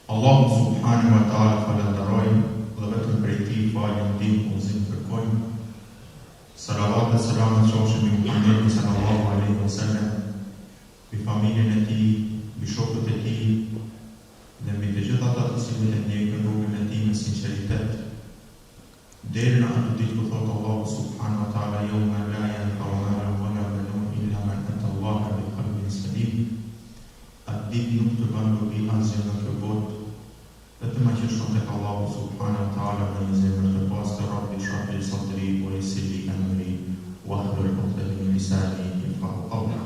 Allahu subhanahu wa ta'ala falenderojmë dhe vetëm prej tij falje ndihmë udhëzim kërkojmë. Salavat dhe selamet qofshin mbi Muhamedit sallallahu alaihi wasallam, mbi familjen e tij, mbi shokët e tij dhe mbi të gjithë ata të cilët e ndjekin rrugën e tij me sinqeritet. Deri në atë ditë ku thotë Allahu subhanahu wa ta'ala yawma la yanfa'u malun wala banun illa man ata Allaha bi qalbin salim. Atë ditë nuk të bën dobi asgjë në këtë botë, vetëm aq që tek Allahu subhanahu wa ta'ala me një zemër të pastër, Rabbi shrah li sadri wa yassir li amri wahlul 'uqdatan min lisani yafqahu qawli.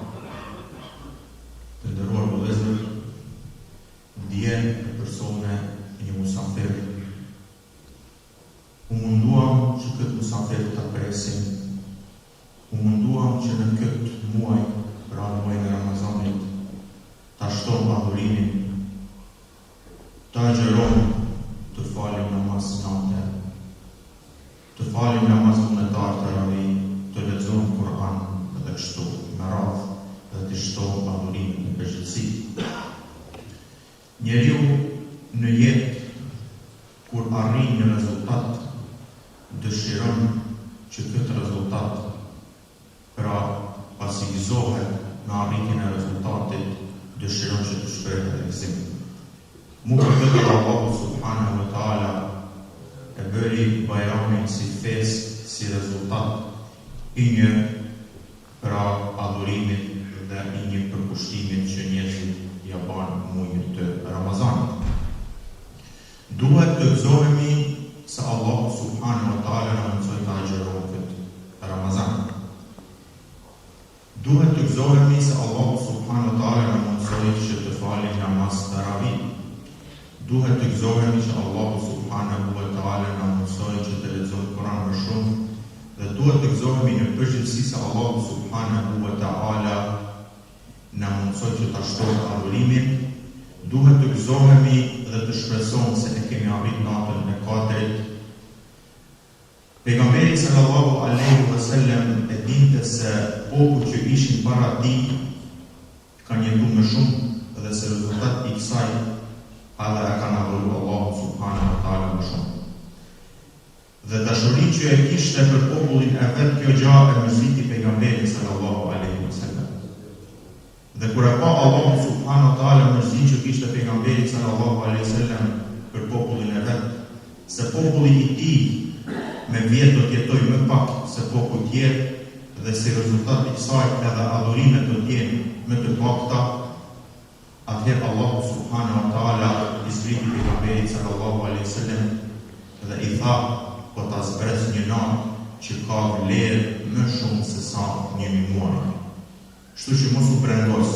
Të nderuar vëllezër, ndjen persone një musafir. U munduam që këtë musafir të presim, u munduam që në këtë muaj, pra në muajin e Ramazanit, ta shtojmë adhurimin, ta agjeron të falim namaz nate, të falim namaz vullnetar të ravi, të lexojmë Kur'an dhe kështu me radhë dhe të shtojmë adhurimin në përgjithësi. Njeriu në jetë kur arrin një rezultat, dëshiron që këtë rezultat, pra pasi gëzohet në arritjen e rezultatit, dëshiron që të shprehë në gëzim. Mu për këtë Allahu subhanahu wa ta'ala e bëri Bajramin si festë, si rezultat i një pra adhurimit dhe i një përkushtimit që njerëzit ja banë muajit të Ramazanit. Duhet të gëzohemi se Allahu subhanahu wa ta'ala në mësoj të agjerojnë këtë Ramazan. Duhet të gëzohemi se Allahu subhanahu wa ta'ala në mësoj që të falim namaz taravih. Duhet të gëzohemi që Allahu subhanahu wa ta'ala në mësoj që të lexojmë Kur'an më shumë, dhe duhet të gëzohemi në përgjithësi se Allahu subhanahu wa ta'ala në mësoj që të shtojmë adhurimin. Duhet të gëzohemi dhe të shpresojmë se e kemi arrit natën e katërt. Pejgamberi sallallahu alaihi wasallam e dinte se popujt që ishin para tij kanë jetuar më shumë dhe se rezultati i kësaj edhe e kanë adhuruar Allahu subhanahu wa ta'ala më shumë. Dhe dashurinë që e kishte për popullin e vet, kjo gjë e mërziti pejgamberin sallallahu alaihi wasallam. Dhe kur e pa Allahu subhanahu wa ta'ala mërzinë që kishte pejgamberi sallallahu alaihi wasallam për popullin e vet, se populli i tij me vjet do të jetojë më pak se popujt tjerë dhe si rezultat i kësaj edhe adhurimet do të jenë më të pakta, atëherë Allahu subhanahu wa ta'ala i zbriti pejgamberit sallallahu alaihi wasallam dhe i tha, po ta zbres një natë që ka vlerë më shumë se sa një muaj. Kështu që mos u brendos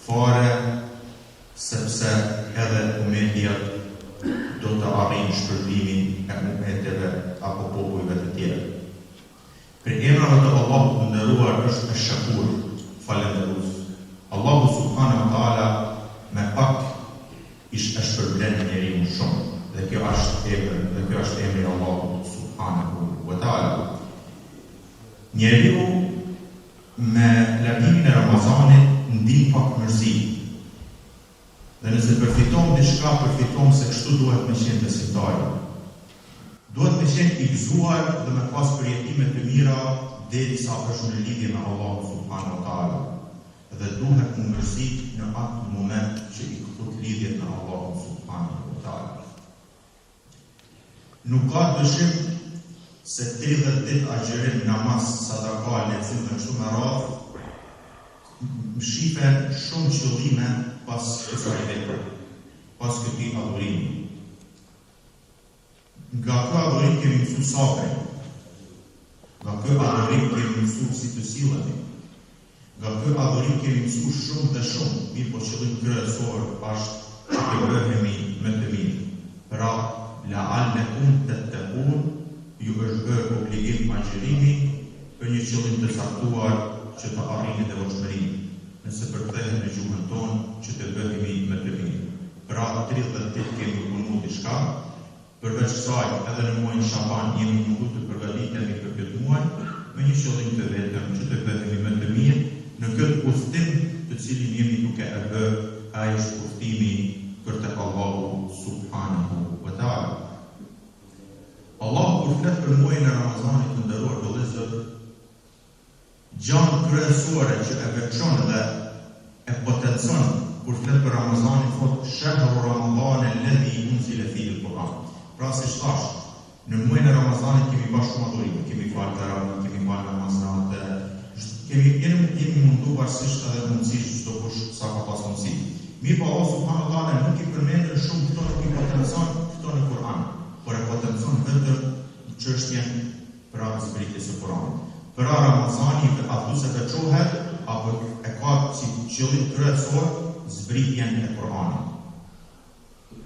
fare, sepse edhe umetjat do të arrijnë shpërblimin e umeteve apo popujve të tjerë. Për emrave të Allahut të nderuar është Ash-Shakur, falënderues. Allahu subhanahu wa ta'ala me pak e shpërblen njeriu shumë, dhe kjo është emri Allahut subhanahu wa ta'ala. Njeriu me largimin e Ramazanit ndin pak mërzi. Dhe nëse përfiton diçka, përfiton se kështu duhet me qenë besimtari. Duhet me qenë i gëzuar dhe me pas përjetime të mira derisa është në lidhje me Allahu subhanahu wa ta'ala. Dhe duhet më mërzit në atë moment që i këput lidhjet me Allahu subhanahu wa ta'ala. Nuk ka dëshim se 30 ditë agjerim, namaz, sadaka, lexim dhe kështu me radhë, më shifen shumë qëllime pas kësaj vepre, pas këtij adhurimi. Nga ky adhurim kemi mësuar sabrin, nga ky adhurim kemi mësuar si të sillemi, nga ky adhurim kemi mësuar shumë dhe shumë, mirë po qëllimi kryesor është që të bëhemi më të mirë. Pra, la'allakum tattaqun, ju është bërë obligim agjerimi për një qëllim të saktuar që të arrini devotshmërinë, nëse përkthehet në gjuhën tonë që të bëhemi më të mirë. Pra 30 ditë kemi punu diçka, përveç kësaj edhe në muajin Shaban jemi munduar të përgatitemi për këtë muaj me një qëllim të vetëm që të bëhemi më të mirë në këtë udhtim të cilin jemi duke e bërë, ai është udhtimi për flet për muajin e Ramazanit të nderuar vëllezër, gjanë kryesore që e veçon dhe e potencon kur flet për Ramazanin, thot shahru Ramadan alladhi unzila fihi al-Quran. Pra si thash, në muajin e Ramazanit kemi bërë shumë adhurime, kemi falë tarawih, kemi falë namazat, kemi mundu varsisht edhe mundësisht çdo kush sa ka pas mundësi. Mirë po Allah subhanahu wa taala nuk i përmendën shumë këto, nuk i potencon këto në Kur'an, por e potencon vetëm çështjen pra zbritjes së Kur'anit. Pra Ramazani aty se veçohet apo e ka si qëllim kryesor zbritjen e Kur'anit.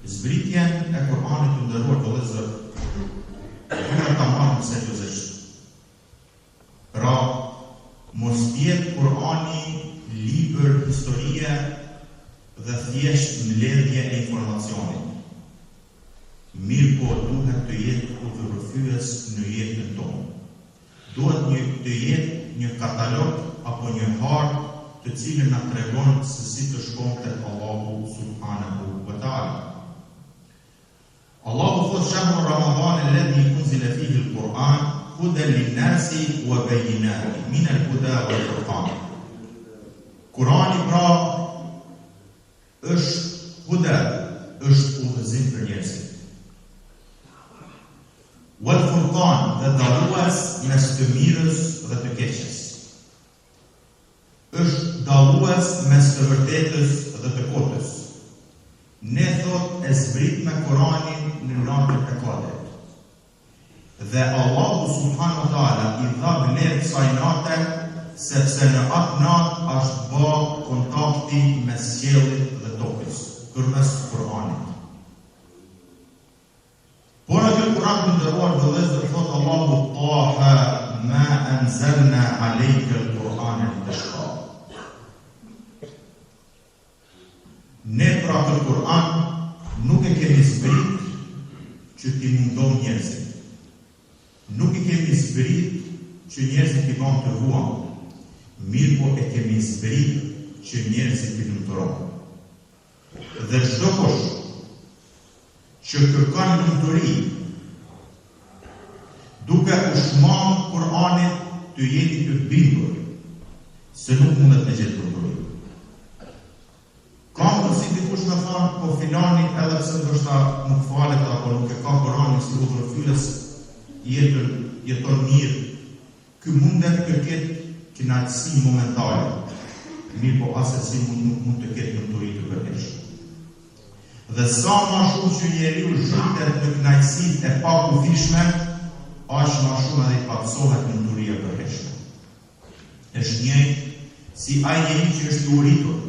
Zbritjen e Kur'anit të nderuar vëllezër, duhet ta marrim seriozisht. Pra mos jetë Kur'ani libër historie dhe thjesht mbledhje e informacionit. Mirë po duhet të jetë udhërrëfyes në jetën tonë. Duhet të jetë një katalog apo një hartë të cilën na tregon se si të shkojmë tek Allahu subhanahu wa taala. Allahu thot shahru Ramadan alladhi unzila fihi al-Quran hudan lin-nasi wa bayyinatin min al-huda wal-furqan. Kurani pra është huda, është udhëzim për njerëzit. Wal-furqan dhe dallues mes të mirës dhe të keqes. Është dallues mes të vërtetës dhe të kotës. Ne thot e zbrit me Kuranin në natën e Kadrit. Dhe Allahu subhanahu wa taala i dha vlerë kësaj nate sepse në atë natë është bë kontakti mes qiellit dhe tokës përmes Kuranit. Por atë Kur'an të nderuar vëllezër thot Allahu Taha ma anzalna alayka al-Qur'ana litashqa. Ne pra këtë Kur'an nuk e kemi zbrit që t'i mundon njerëzit. Nuk e kemi zbrit që njerëzit t'i kanë të vuan. Mirë po e kemi zbrit që njerëzit t'i lumturon. Dhe çdo kush që kërkon lumturi, duke u shmang Kur'anit të jeti të bindur se nuk mundet me gjetë lumturi. Ka mundësi dikush me thonë, po filani edhe pse ndoshta nuk falet apo nuk e ka Kur'anin si udhërfyes, jeton mirë. Ky mundet të ketë kënaqësi momentale, mirë po asesi nuk mund të ketë lumturi të përhershme. Dhe sa ma shumë që njeriu zhytet në kënaqësitë e pakufishme, aq ma shumë edhe i paksohet lumturia e përhershme. Është njëjtë si ai njeri që është i uritur.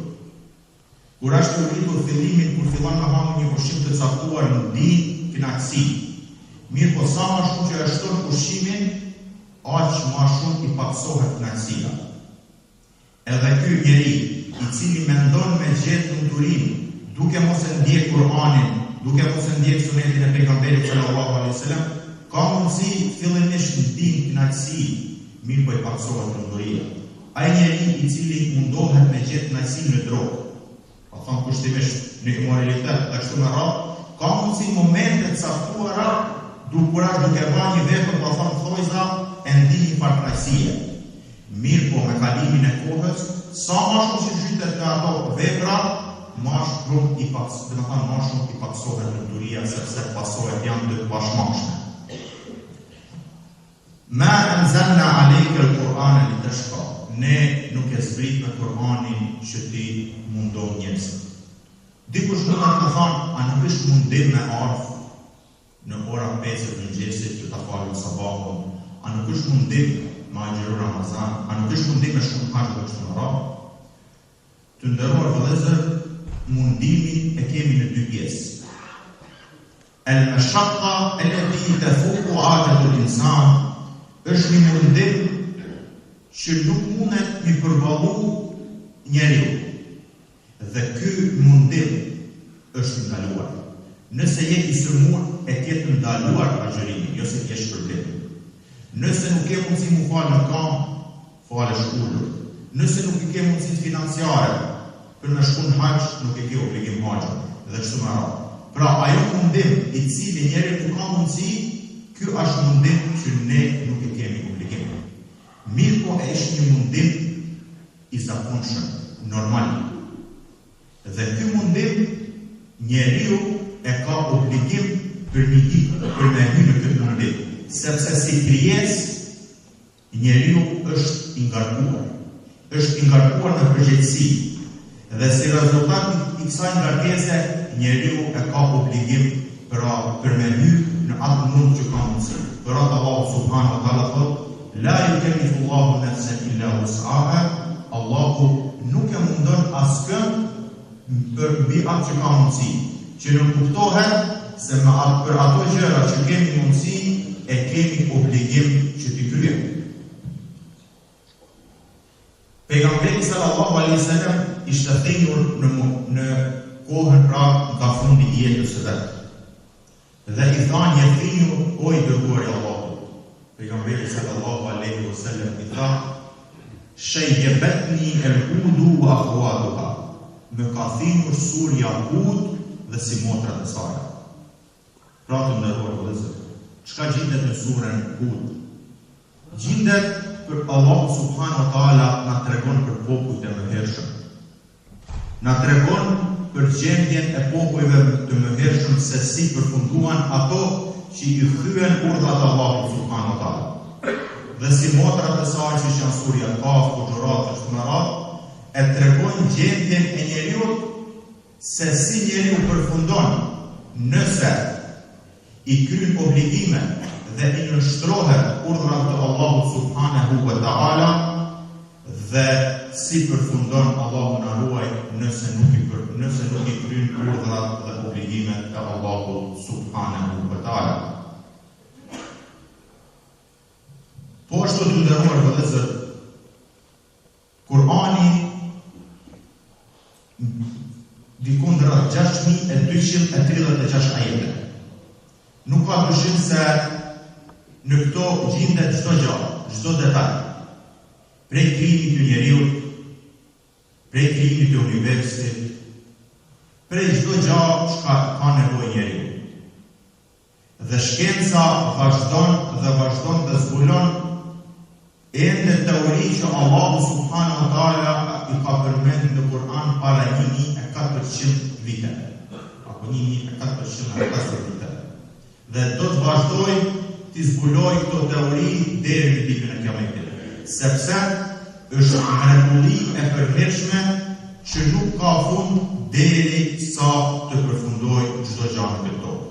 Kur është i uritur fillimin, kur fillon me hangër një ushqim të caktuar, nuk di kënaqësi. Mirë po sa ma shumë që e shton ushqimin, aq ma shumë i paksohet kënaqësia. Edhe ky njeri i cili mendon me gjetë lumturinë, duke mos e ndjek Kur'anin, duke mos e ndjek sunetin e pejgamberit sallallahu alaihi wasallam, ka mundësi fillimisht të ndjejë kënaqësi, mirë po i paksohet lumturia. Ai njeri i cili mundohet me gjetë kënaqësi në drogë, pa thonë kushtimisht në immoralitet dhe kështu me radhë, ka mundësi momente të caktuara duke bërë një vepër, pa thonë thojza, e ndjejë një farë kënaqësie. Mirë po me kalimin e kohës, sa më shumë që zhytet në ato vepra, ma shumë i paksohet lumturia, sepse pasojat janë të bashkëmarrshme. Ma anzalna alayka al-Qur'ana litashqa. Ne nuk e zbrit me Kur'anin që ti mundon njerëzit. Dikush mund të thonë, a nuk është mundim me ardhë në ora 5 të mëngjesit që ta falim sabahun, a nuk është mundim me agjëru Ramazan, a nuk është mundim me shumë haxh dhe kështu me radhë? Të nderuar vëllezër, mundimin e kemi në dy pjesë. El-mashaqqa allati tafuqu 'adatu al-insan është një mundim që nuk mundet mi përballu njeriu. Dhe ky mundim është ndaluar. Nëse je i sëmur, e ke të ndaluar agjërimin, jo se ke shpërblim. Nëse nuk ke mundësi mu falë në kam, falesh ulur. Nëse nuk ke mundësi financiare për me shku në haxh, nuk e ke obligim haxhin dhe kështu me radhë. Pra ajo mundim i cili njeri nuk ka mundësi, Ky është mundim që ne nuk e kemi obligim. Mirë po është një mundim i zakonshëm, normal. Dhe ky mundim njeriu e ka obligim për me hyrë në këtë mundim, sepse si krijesë njeriu është i ngarkuar në përgjegjësi. Dhe si rezultat i kësaj ngarkese, njeriu e ka obligim për me hyrë në atë mund që ka mundësi. Për atë Allahu subhanahu wa taala thotë: La yukallifu Allahu nafsan illa wus'aha. Allahu nuk e mundon askën për mbi atë që ka mundësi. Që nuk kuptohet se për ato gjëra që kemi mundësi e kemi obligim që t'i kryejmë. Pejgamberi sallallahu alaihi wasallam ishte thënur në kohën nga fundi i jetës së vet. Dhe i tha një thënjë, o i dërguari i Allahut. Pejgamberi sallallahu alaihi wasallam i tha: "Shayyabatni al-Hud wa akhawatuha." Më ka thënur surja Hud dhe si motrat e saj. Pra të ndërruar vëllezër, çka gjendet në surën Hud? Gjendet për Allahu subhanahu wa taala na tregon për popujt e mëhershëm. Na tregon për gjendjen e popujve të mëhershëm se si përfunduan ato që i thyen urdhat e Allahut subhanahu wa taala. Dhe si motrat e saj që janë surja Kaf, Hujurat, Shumarat, e tregojnë gjendjen e njeriu se si njeriu përfundon nëse i kryen obligime dhe i nështrohet urdhrat të Allahut subhanahu wa taala dhe si përfundon Allahu na ruaj nëse nuk i kryen urdhrat dhe obligimet e Allahut subhanahu wa taala. Po ashtu të nderuar vëllezër, Kurani dikundra 6236 ajete. Nuk ka dyshim se në këto gjendet çdo gjë, çdo detaj. Prej krijimit të njeriut, prej krijimit të universit, prej çdo gjë që ka nevojë njeriu. Dhe shkenca vazhdon dhe zbulon ende teori që Allahu subhanahu wa taala i ka përmendur në Kur'an para 1400 vite. Apo 1450 vite. Dhe do të vazhdoj të zbuloj këto teori deri në ditën e Kiametit. Sepse është mrekulli e përhershme që nuk ka fund deri sa të përfundoj çdo gjë në këtë tokë.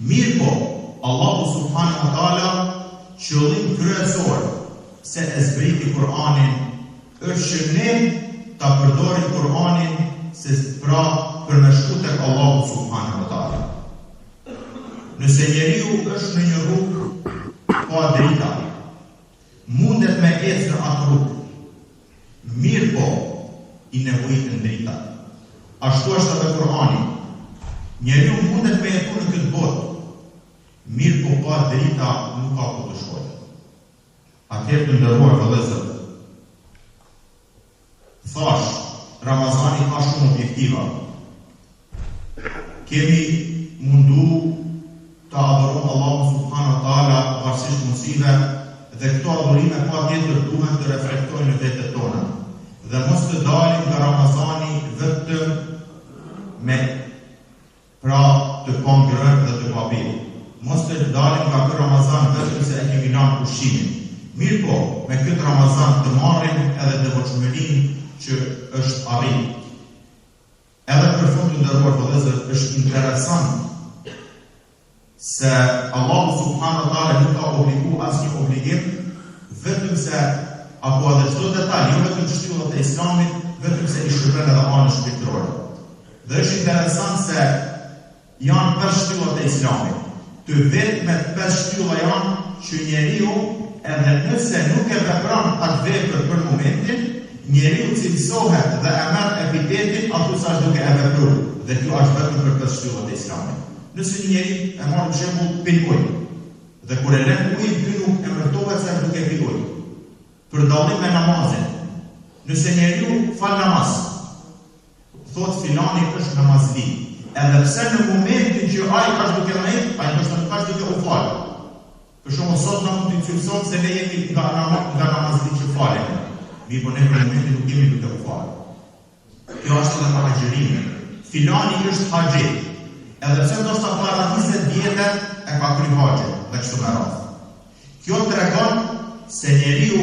Mirë po, Allahu subhanahu wa taala qëllim kryesor se e zbriti Kur'anin është që ne ta përdorim Kur'anin se pra për me shku tek Allahu subhanahu wa taala. Nëse njeriu është në një rrugë pa drita, mundet me ecë në atë rrugë. Mirë po, i nevojitën drita. Ashtu është edhe Kur'ani. Njeriu mundet me jetu në këtë botë. Mirë po pa drita nuk ka ku të shkojë. Atëherë të nderuar vëllezër, thash, Ramazani ka shumë objektiva. Kemi mundu të adhurojmë Allahu subhanahu wa taala varësisht mundësive dhe këto adhurime patjetër duhen të reflektojnë në vetët tona. Dhe mos të dalim nga Ramazani vetëm me pra të pangrën dhe të papirë. Mos të dalim nga këtë Ramazan vetëm se e kemi lanë pushimin. Mirë po, me këtë Ramazan të marrim edhe devotshmërinë që është arrit. Edhe për fund të nderuar vëllezër, është interesant se Allahu subhanahu wa taala nuk ka obliguar asnjë obligim, vetëm se apo edhe çdo detaj, jo vetëm shtyllat e Islamit, vetëm se i shërben edhe anën shpirtërore. Dhe është interesant se janë 5 shtyllat e Islamit. Të vetme 5 shtylla janë që njeriu edhe nëse nuk e vepron atë vepër për momentin, njeriu cilësohet dhe e merr epitetin ato sa është duke e vepruar. Dhe kjo është vetëm për 5 shtyllat e Islamit. Nëse një njeri e marr për shembull pin ujë, dhe kur e lën ujin, ky nuk emërtohet se duke pi ujë. Për dallim me namazin. Nëse njeriu fal namaz, thot filani është namazli. Edhe pse në momentin që ai ka duke ndajt, ai është nuk ka çdo gjë u fal. Për shembull sot na mund të cilëson se ne jemi nga namazit që falen. Mi po ne për momentin nuk jemi duke u falë. Kjo është edhe para gjërimi. Filani është haxhi. Edhe pse ndoshta para 20 vjetë e ka kryer haxhin dhe kështu me radhë. Kjo tregon se njeriu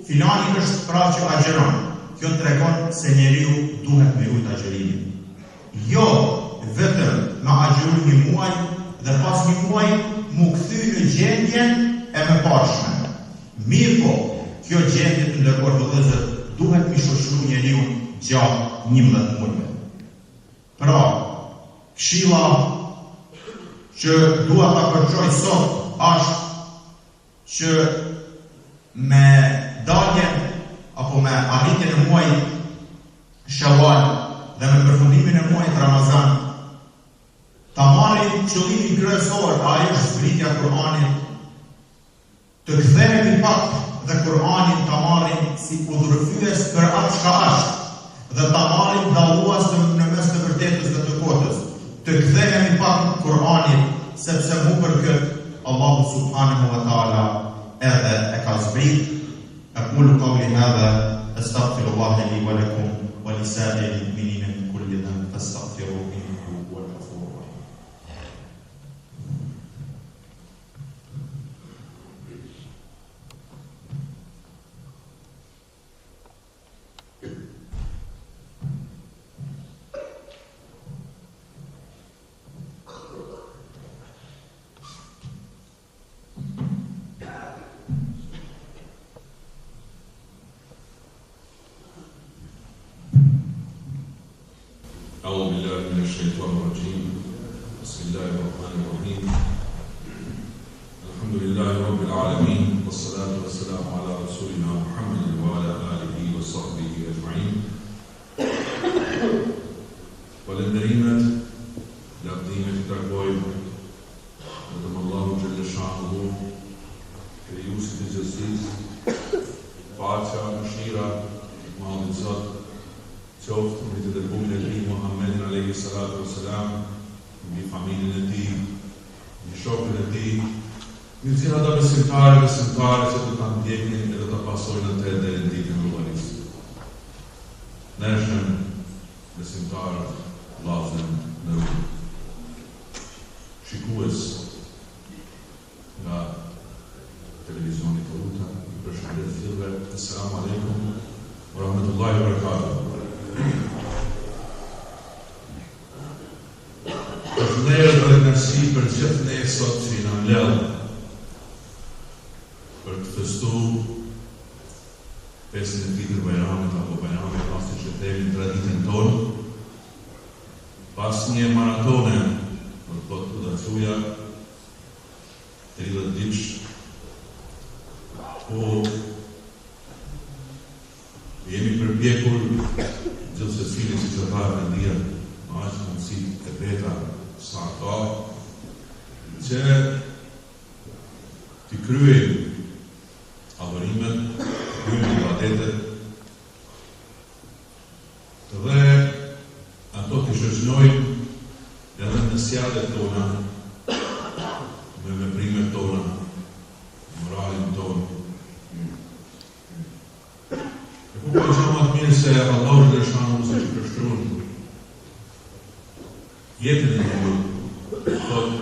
filani është pra që agjeron. Kjo tregon se njeriu duhet me rujt agjerimin. Jo vetëm me agjeru një muaj dhe pas një muaj mu kthy në gjendjen e mëparshme. Mirë po, kjo gjendje të ndërkohë vëllezër duhet mi shoqëruar njeriu gjatë 11 muajve. Pra, këshilla që dua ta kërkoj sot është që me daljen apo me arritjen e muajit Shawwal dhe me përfundimin e muajit Ramazan ta marrim qëllimin kryesor, ai është zbritja e Kur'anit, të kthehemi pak dhe Kur'anin ta marrim si udhërfyes për atë çka është dhe ta marrim dallues në mes të vërtetës dhe të kotës. Të kthehemi pak në Kur'anin sepse mu për këtë Allahu subhanahu wa taala edhe e ka zbrit. Aqulu qawli hadha astaghfirullah li wa lakum wa li sa'iril mu'minina min kulli dhanbin fastaghfiruhu innahu huwal ghafurur rahim. أعوذ بالله من الشيطان الرجيم بسم الله الرحمن الرحيم الحمد لله رب العالمين والصلاة والسلام على رسولنا محمد وعلى آله وصحبه أجمعين. Falënderimet, lavdimet i takojnë vetëm Allahu xhalla shanuhu, krijuesit të gjithësisë, paqja, mëshira, Madhët Zot qoftë mbi të dërgumin e tij Muhammedin alayhi salatu wassalam, mbi familjen e tij, mbi shokët e tij, mbi të ata besimtarë që do ta ndjekin dhe do ta pasojnë atë deri në ditën e mëngjesit. Ne jemi besimtarë vllazën në rrugë. Shikues nga televizioni të Ruta, i përshëndet gjithëve. Assalamu alaikum wa rahmatullahi wa barakatuh. Përshëndetje dhe kënaqësi për gjithë ne sot që na mbledh për të festuar pesën e ditës së Bajramit apo Bajramit pasi që themi traditën tonë, pas një maratone, do të thuja 30 ditësh, po jemi përpjekur gjithë cili që të parë në ndjerë, ma është mundësi e beta sa ka, që të kryejnë adhurimet, të kryejnë ibadetet, dhe ato të shoqërojnë edhe në sjelljet tona, me veprimet tona, moralin tonë. E ku po që më të mirë se Allahu dhe shanuhu se që përshkruan jetën e njeriut, thotë: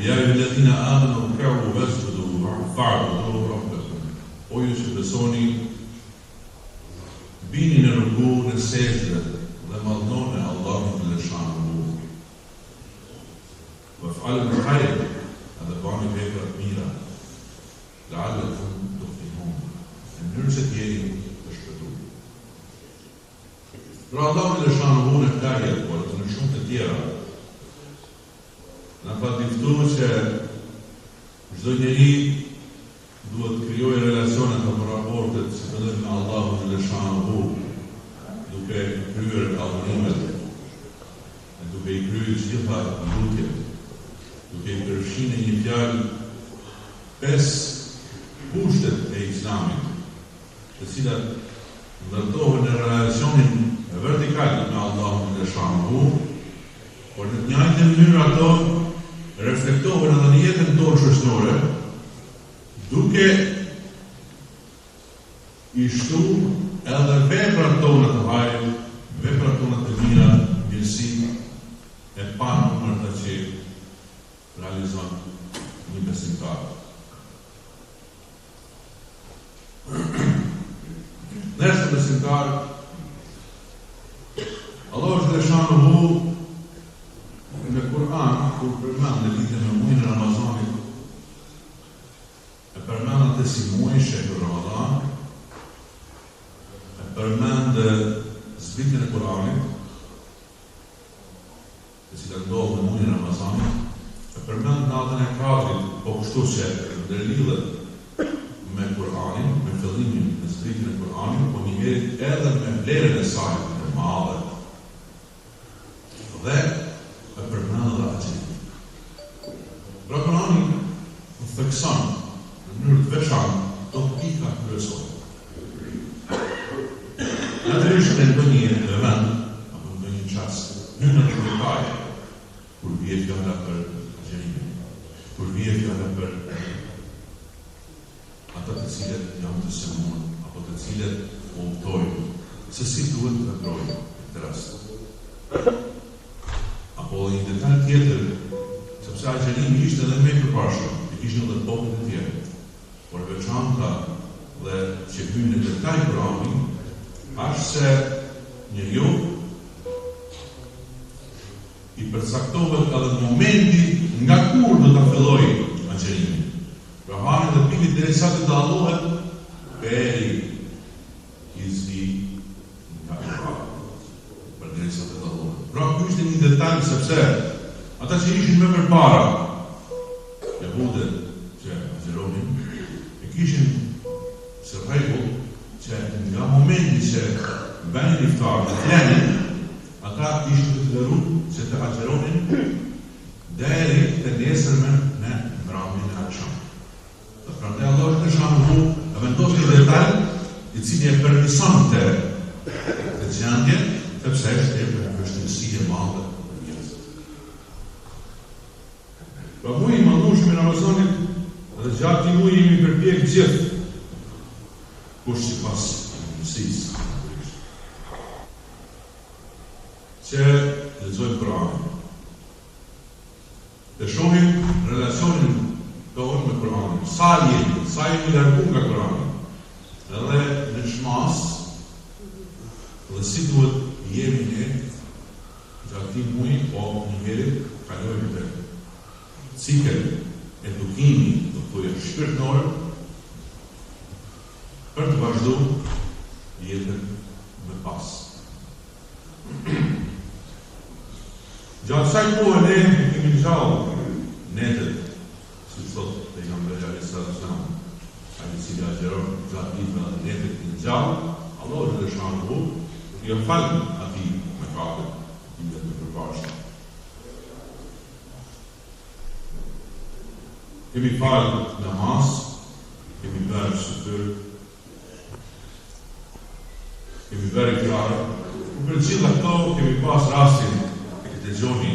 Ja ayyuhallazina amanu irka'u wasjudu wa'budu rabbakum. O ju që besoni, bini në ruku, në sejdë dhe madhnoni Allahun dhe shanuhu. Waf'alu al-khayr, edhe bani vepra të mira, la'allakum tuflihun, në mënyrë që t'jeni të shpëtuar. Pra Allahu dhe shanuhu në këtë ajet, por edhe në shumë të tjera, na ka diftuar që çdo njeri duhet të krijojë relacione apo raporte që të me Allahun dhe shanuhu, duke kryer adhurimet, duke i kryer gjitha lutjet, duke i përfshirë në një fjalë 5 kushtet e Islamit, të cilat ndërtohen në relacionin vertikal me Allahun dhe shanuhu, por në të njëjtën mënyrë ato reflektohen edhe në jetën tonë shoqërore, duke i shtu edhe veprat tona të hajrit, veprat tona të mira, mirësi e panumërta që realizon një besimtar. Nërse besimtar, Allah xhaleshanuhu në Kur'an, kur përmend në ditën e muajit Ramazanit, e përmend atë si muaj shehur Ramazan, e përmend zbritjen e Kur'anit, e cila ndodh në muajin Ramazanit, e përmend natën e Kadrit, po kështu që ndërlidhet me Kur'anin, me fillimin e zbritjen e Kur'anit, po njëherë edhe me vlerën e saj të madhe. Dhe e përmend dhe agjerimin. Pra Kur'ani thekson në mënyrë të veçantë do pika kryesore. Natyrisht në ndonjë vend apo në ndonjë çast, në detaj, kur vjen fjala për agjerimin, kur vjen fjala për ata të cilët janë të sëmur, apo të cilët udhtojnë, se si duhet të ndrojnë këtë rast. Apo një detaj tjetër, sepse agjerimi ishte edhe me përpashëm, e kishin edhe popët e tjerë, por veçanta dhe që hynë në detaj Kur'ani, është se njeriu i përcaktohet edhe momenti nga kur do ta fillojë agjerimin. Pra hanë dhe pikit derisa të dallohet peri i zi nga Kur'ani. Për derisa të dallohet. Pra ky ishte një detaj sepse ata që ishin më përpara, jehudët që agjeronin, e kishin se rregull që nga momenti që bënin iftar dhe flenin, ata ishin të lëruar që të agjeronin deri të nesërmen në mbrëmjen e akşamit. Prandaj Allah xhaleshanuhu e vendos një detaj i cili e përmirësonte këtë gjendje, sepse është një vështirësi e madhe për njerëzit. Pra muaji i mandueshëm i Ramazanit dhe gjatë këtij muaji jemi përpjek gjithë kush sipas mësisë që lexojmë Kur'anin. Dhe shohim relacionin tonë me Kur'anin. Sa jemi largu nga Kur'ani. Edhe në shmas dhe si duhet jemi ne gjatë këtij muaji, po njëherë kalojmë të cikël edukimi, do thoya shpirtëror, për të vazhduar jetën më pas. Gjatë kësaj kohe ne kemi gjallë netët, si thot pejgamberi alayhis salam, ai i cili agjeron gjatë ditëve dhe netët të gjallë, Allah xhaleshanuhu i fal atij mëkatet që i përpashëm. Kemi falë namaz, kemi bërë shëtër, kemi bërë iftar, për gjitha këto kemi pas rastin e këtë dëgjoni,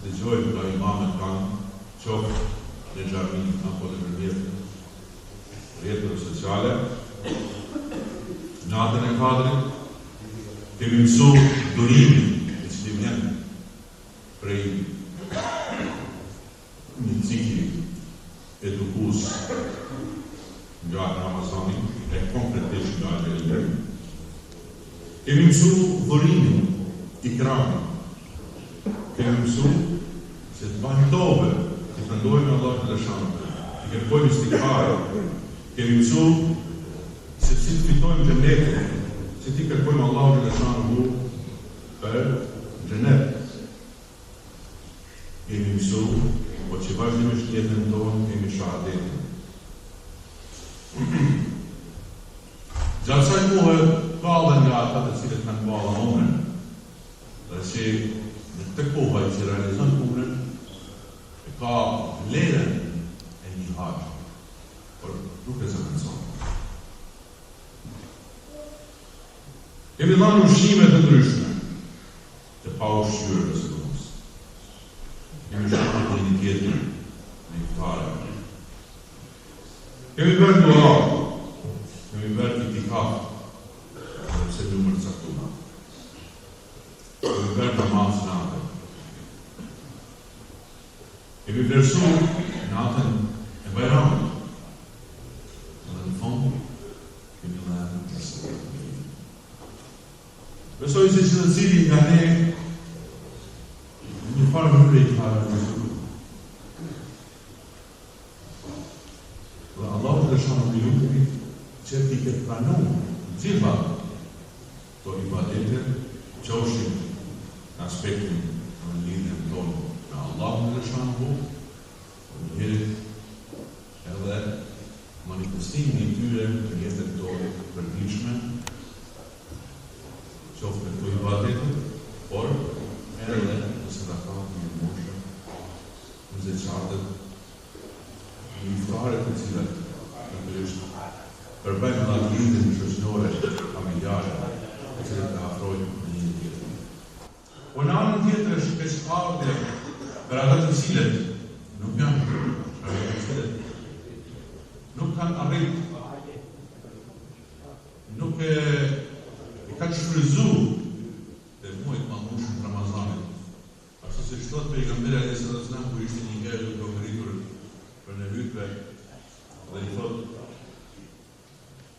të dëgjojmë nga imamet kanë qoftë në xhami apo në përmjet rrjeteve sociale. Natën e Kadrit kemi mësuar durimin e cili vjen prej një cikli edukus nga Ramazani e konkretisht nga agjerimi. Kemi mësuar dhurimin, ikramin. Kemi mësuar se të bëjmë tobe, të ndojmë Allah xhaleshanuhu, të kërkojmë istighfar. Kemi mësuar se si të fitojmë xhenetin, se ti kërkojmë Allah xhaleshanuhu për xhenet. Kemi mësuar po që vazhdimisht jetën tonë kemi shahadetin. Gjatë kësaj muaje ka dhe nga ata të cilët kanë bërë umrën, dhe që në këtë kohë ai që realizon umrën e ka vlerën e një haxhi, por nuk e zëvendëson. Kemi dhënë ushqime të ndryshme, të pa ushqyerve sidomos. Kemi shkuar në një tjetër në iftare. Kemi bërë dua, kemi bërë itikaf, sepse numër caktuar. Kemi bërë namaz natë. Kemi vlerësu natën e Bajramit. Dhe në fund, kemi dhënë të së. Besoj se cilësiri nga ne një farë mëre i farë të zhuru. Dhe Allah të shanë në jukëmi që ti këtë pranu gjitha të ibadetet që oshin në aspektin në lidhën tonë me Allah të shanë bu, në njërit edhe manifestimi i tyre të jetët tonë përdishme, qoftë me të ibadetet, por edhe nëse da ka një moshë, në zeqatët, në iftare të cilat përbëjmë në atë lidhën shoqërore, familjare, të cilat të afrojnë në një tjetër. Po në anën tjetër është peshkardhje për ata të cilët nuk janë, nuk kanë arrit, nuk e kanë shfryzu dhe muajt malmushën të Ramazanit. Ashtu se shtot pejgamberi alayhis salam kur ishte një herë duke u ngritur për në hutbe dhe i thot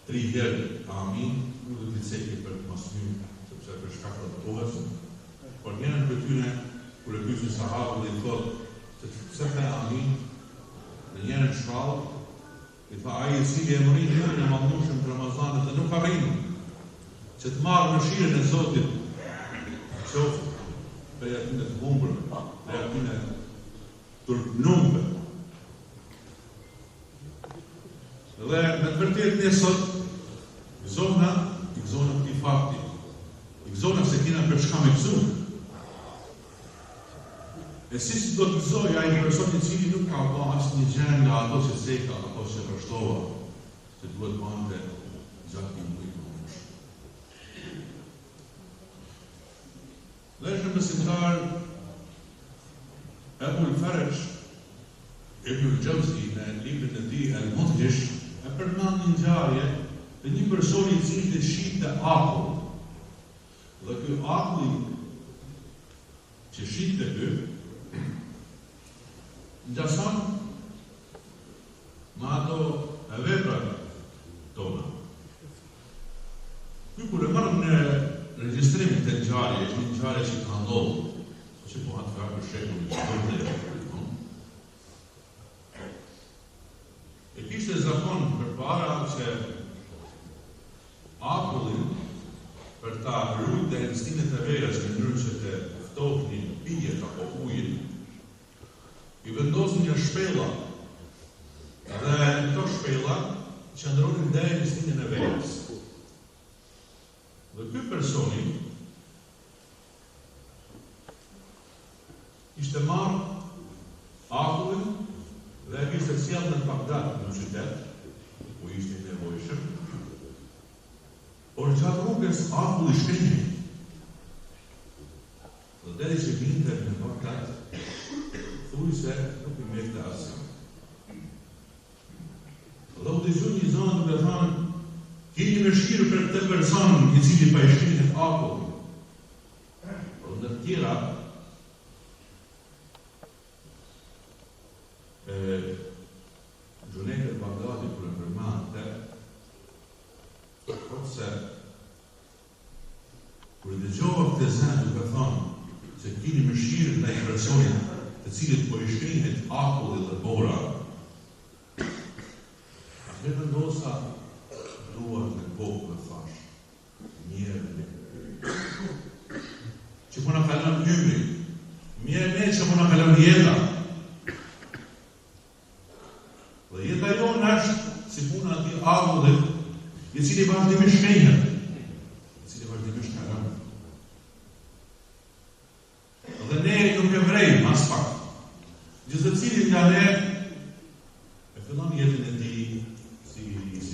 3 herë amin, nuk do t'i cekje për të mos një, sepse për shkak të kohës, por njërën për tyne, kur e pyesin sahabët dhe i thot, se pse the amin, në njërën shkallë, i tha ai i cili e mërin muajin e malmushëm të Ramazanit dhe nuk arrin që të marrë mëshirën e Zotit, qoftë prej atyne të humbur, prej atyne turpnumbe. Dhe me të vërtet ne sot gëzona këti fakti, gëzona se kina për shka me gëzu. E si do të gëzoj ai person i cili nuk ka ba asë një gjenë nga ato që ceka, ato që vështova, që duhet bante gjatë një mujtë më moshë. Dhe është në besimtar Ebul Faresh, Ibnul Jauzi në librin e tij Al-Mudhish, e përmend një ngjarje të një personi i cili shite akull. Dhe ky akull që shite ky ngjason me ato veprat tona. Ky kur e marrëm në regjistrimin të ngjarjes, është një ngjarje që ka ndodhur, që po atë ka për shekullin e 20. E kishte zakon përpara që akullin për ta rrujt dhe instinktet e verës në mënyrë që të ftohnin pijet apo ujin, i vendosin një shpella dhe në këto shpella qëndronin deri në instinktin e verës. Dhe ky personi ishte marrë akullin dhe e kishte sjellë në Bagdad në qytet, ku ishte i nevojshëm. Por gjatë rrugës akulli shkënjej. Dhe deri që vinte në Bagdad, thuj se nuk i mjekte asgjë. Dhe u dëgjoi një zonë duke thënë, keni mëshirë për këtë person i cili pa i shkënjej akullin. Por në të tjera Gjunet e Bagdadi kur e përmante, thotë se kur e dëgjova këtë zënë duke thonë se keni mëshirë ndaj personit të cilit po i shkrihet akulli dhe bora, atëherë vendosa duart në kokë dhe thash, mirë që po na kalon ymri, mirë ne që po na kalon jeta. Dhe jeta jonë është si puna ati akullit, i cili vazhdimisht shkënjet, i cili vazhdimisht kalon. Dhe ne nuk e vrejmë as pak. Gjithë cili nga ne e fillon jetën e tij si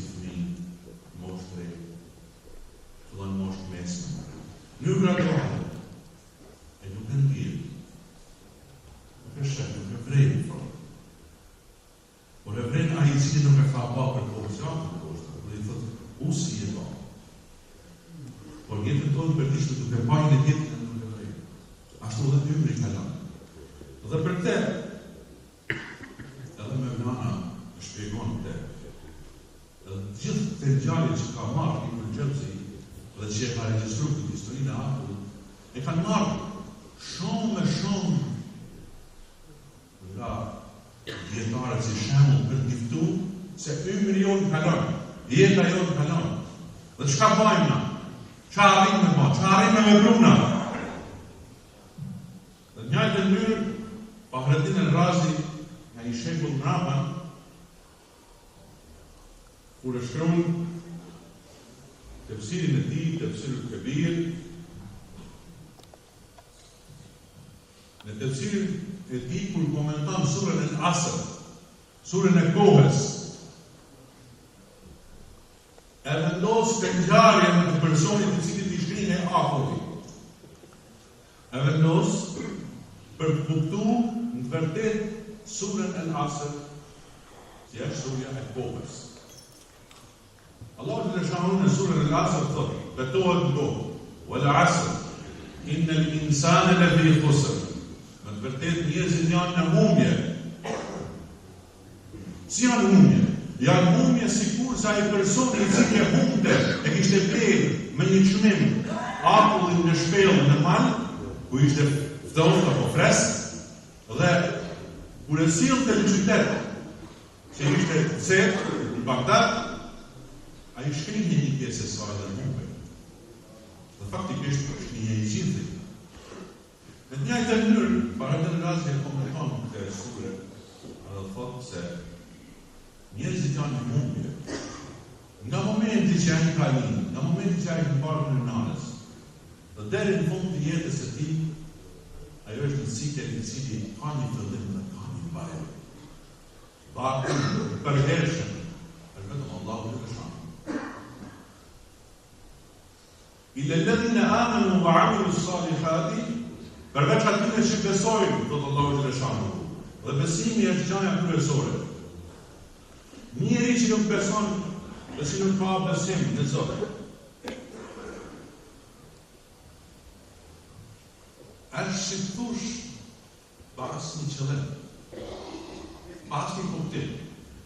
fëmijë, moshë tre, fillon moshë mesme. Nuk graduat, e nuk e ndjen. Nuk e shef, nuk e vrejmë. ka pa për kohës janë, dhe i thëtë, si e pa. Por jetën tonë për tishtë të duke pajnë e jetën e nuk e vejë. Ashtu dhe ymri kalan. Dhe për te, edhe me Mevlana e shpjegon te, edhe gjithë të ngjarjet që ka marrë i përgjëpësi dhe që e ka regjistru këtë historinë e Akullit, e kanë marrë shumë me shumë nga djetarët si shemull për tiftu se ymri jonë kalon, jeta jonë kalon. Dhe çka bajmë na? Qa arrim me ba? Qa arrim me bruna? Dhe njëjtë mënyrë, Fahreddin el-Razi nga i shekull mbrapa, kur e shkruan tefsirin e tij, tefsirul Kebir, në tefsirin e tij kur komenton surën al-Asr, surën e kohës, e vendos të ngjarjen të personit të cilit i shkrin e Akullit. E vendos për të kuptuar në vërtet surën al-Asr, që është surja e kohës. Allahu të lëshanu në surën al-Asr thotë, betohet në kohë, wal asr, innal insana lafi khusr. Në të vërtet njerëzit janë në humje. Si janë humje? Janë humje sikur sa i personi i cili e humte e kishte blerë me një çmim akullin në shpellën në mal, ku ishte ftohtë apo fresk, dhe kur e sillte në qytet, që ishte cetë në Bagdad, a i shkrinje një pjesë e saj dhe humbe. Dhe faktikisht shkrinje i gjithë. Në të njëjtën mënyrë, Fahreddin el-Razi e komenton këtë sure, edhe thotë se njerëzit janë në humbje. Nga momenti që ai ka lind, nga momenti që ai ka parë në nanës, dhe deri në fund të jetës së tij, ajo është një cikël i cili ka një fillim dhe ka një mbarje. Bakun përhershëm, është vetëm Allahu i Veçantë. Illa alladhina amanu wa amilu s-salihati, përveç atyre që besojnë, thotë Allahu i Veçantë, dhe besimi është gjëja kryesore. Njeri që nuk beson dhe që nuk ka besim në Zot, është si të thush pa asnjë qëllim, pa asnjë kuptim.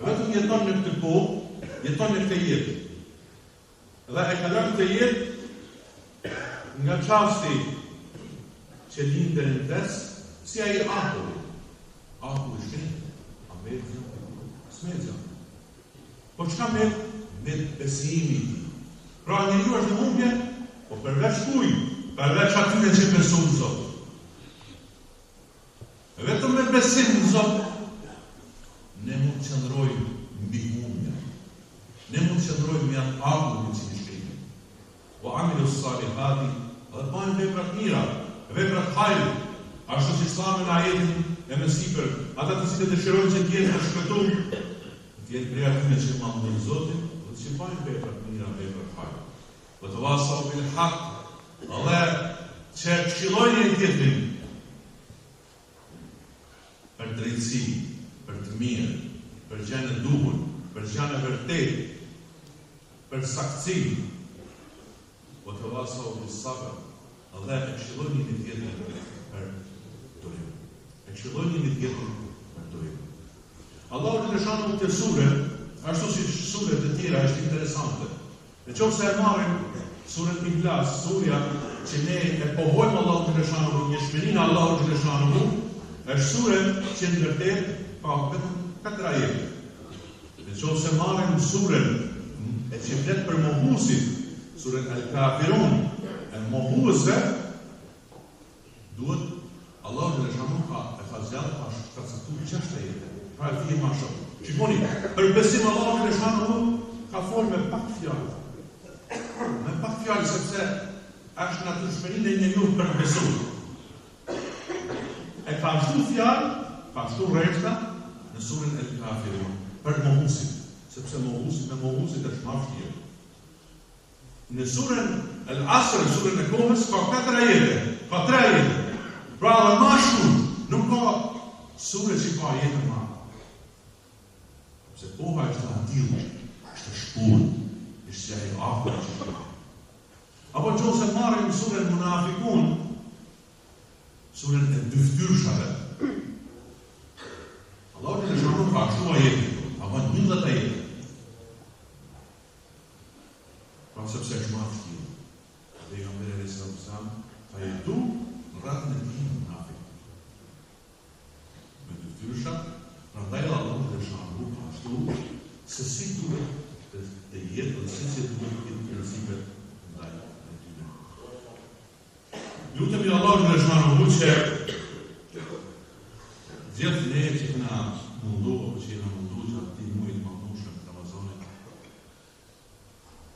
Vetëm jeton në këtë kohë, jeton në këtë jetë. Dhe e kalon këtë jetë nga qasti që lindë në tes, si ai Akulli. Akulli shkrinë, a smezja. Po çka me besimi? Pra njeriu është në humbje, po përveç kujt? Përveç atyre që besojnë në Zot. Vetëm me besim në Zot, ne mund të qëndrojmë mbi humbje. Ne mund të qëndrojmë mbi atë akull që i shkrimë. O amilu s-salihati, dhe bëjmë vepra të mira, vepra të hajri, ashtu si Islami në ajetin e mësipër, ata të cilët dëshirojnë që të jenë të shpëtuar, tjenë prej atyre që mandojnë Zotin, dhe që bajnë vepra të mira, vepra të hajri. Dhe të wasau bil haq, dhe që këshillojnë e tjetrin për drejtësi, për të mirë, për gjën e duhur, për gjën e vërtetë, për saktësi. Dhe të wasau bil sabr, dhe e këshillojnë e tjetrin për durim. E këshillojnë e tjetrin për durim. Allahu të lëshanu këtë sure, ashtu si suret e tjera, është interesante. Në qoftë se e marrim suret Ihlas, surja që ne e pohojmë Allahu të lëshanu, një shmeninë Allahu të lëshanu, është suret që në vërtet ka vetëm 4 ajete. Në qoftë se marrim suret e që flet për mohuesit, suret Al-Kafirun, e mohuesve, duhet Allahu të lëshanu ka zjarë, ka caktuar 6 ajete. Pra e fije ma shumë. Shikoni, për besim Allahu të lëshanu ka folë me pak fjallë. Me pak fjallë, sepse është në të shmeninë e njeriu për besu. E ka shtu fjallë, ka shtu reshta në surën Al-Kafirun, për mohuesit, sepse me mohuesit është ma vështirë. Në surën Al-Asr, surën e kohës, ka 4 ajete, ka 3 ajete. Pra dhe ma shumë, nuk ka surë që ka ajete ma. Se koha është atil, është shpurë, është që e afër që shpurë. Apo që ose marrim surën Munafikun, surën e dyftyrshave. Allah që në shërën ka ashtu ajeti, apo në 20 ajeti. Pra sepse është ma fështirë. Dhe i Ambere Resa Usam, ka jetu në ratën e ti Munafik. Me dyftyrsha, pra ndaj Allah që në shërën ka ashtu, se si duhet të jetë, dhe si duhet të jetë principet ndaj. Lutemi Allah në shmanë që gjithë ne që këna mundu, apo që jena mundu që ati mujtë mandushme në Ramazanit,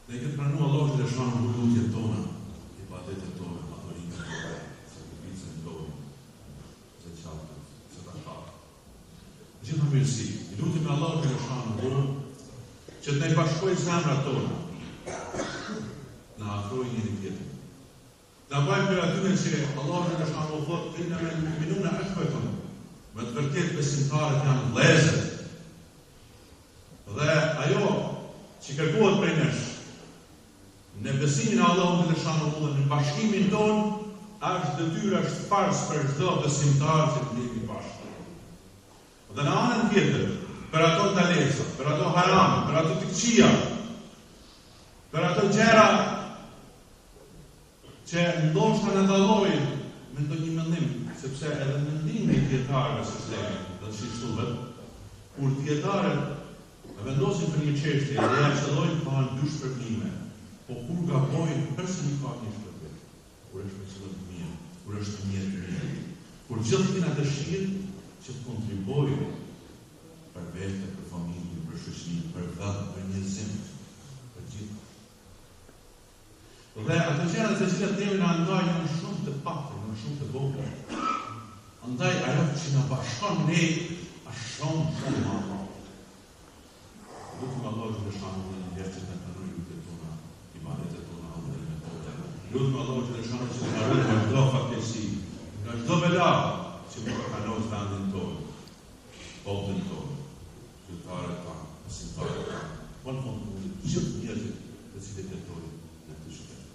ne këtë pranu Allah në shmanë lutjet tona, i badetet tona, adhurimet tona, sakrificën tona, se qaltët, se të atarë. Gjitha mirësi, i lutemi Allah në shmanë që të ne bashkoj zemra tona, në afroj njëri tjetër. Në bajmë për atyre që Allah në shkanë o thotë, inna me mu'minuna akhwatun, me të vërtet besimtarët janë vëllezër. Dhe ajo që kërkohet prej nesh, në besimin e Allahut në shkanë o dhe në bashkimin tonë, është detyra, është fars për çdo besimtar që të jemi bashkë. Dhe në anën tjetër, për ato dalesa, për ato harame, për ato të këqija, për ato gjëra që ndoshta në dallojnë me ndonjë mendim, sepse edhe mendimi i dietarëve së islamit dhe shishtuve, kur dietarët vendosin për një çështje dhe ja qëllojnë pa dy shpërblime, po kur gabojnë përsëri ka një shpërblim, kur është me qëllim të mirë, kur është mirë të mirë, kur gjithë kena dëshirë që të kontribojnë për vete, për familje, për shoqëri, për vend, për njerëzim, për gjithë. Dhe ato gjëra të cilat neve na ndajnë janë shumë të pakta, janë shumë të vogla. Andaj ajo që na bashkon ne është shumë më e madhe. Lutem Allahun që shkon në jetë të ndërrojë lutjet tona, ibadetet tona, adhurimet tona. Lutem Allahun që shkon që të harrojë nga çdo fatkeqësi, nga çdo bela që mund të kalojë vendin tonë, popullin tonë, qytetarët tanë, besimtarët tanë. Po në fund gjithë njerëzit të cilët jetojnë në këtë qytet.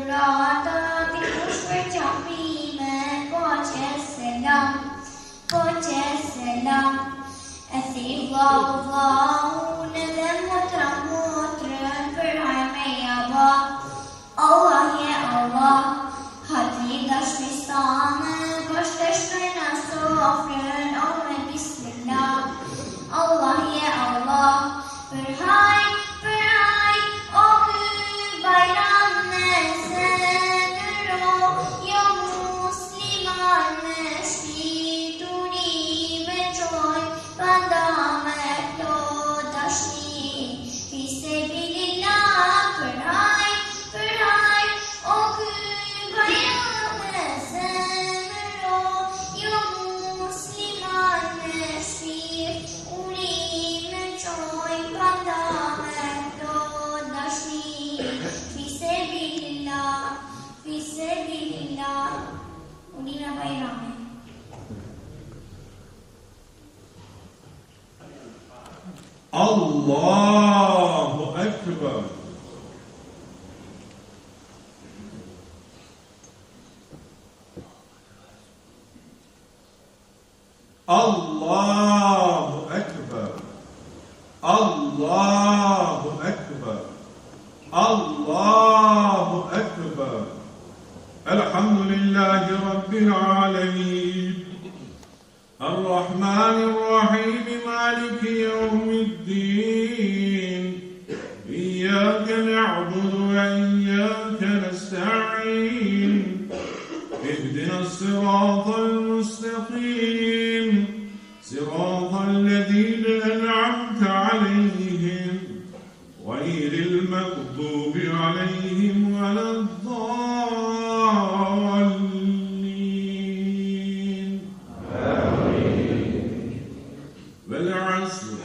Durata dikush për qafime, po që selam. E thirë Allahu në dhe motrën për hajme jaba. Allah je Allah, hati dashmistane, bashkësh për në sofrën, o me bismillah. Allah je Allah, për haj, o kë bajram në zemëro, jo musliman me shpituri me qoj, banda me plot dashni, fisebilillah, për haj, o kë bajram në zemëro, jo musliman me shpituri me qoj, banda me plot dashni, fisebilillah, unina bajrame. Allahu Ekber. Allahu Ekber. Allahu Ekber. Allahu Ekber. Elhamdülillahi Rabbil alemin. الرحمن الرحيم مالك يوم الدين إياك نعبد وإياك نستعين اهدنا الصراط المستقيم صراط الذين أنعمت عليهم غير المغضوب عليهم ولا الضالين. والعصر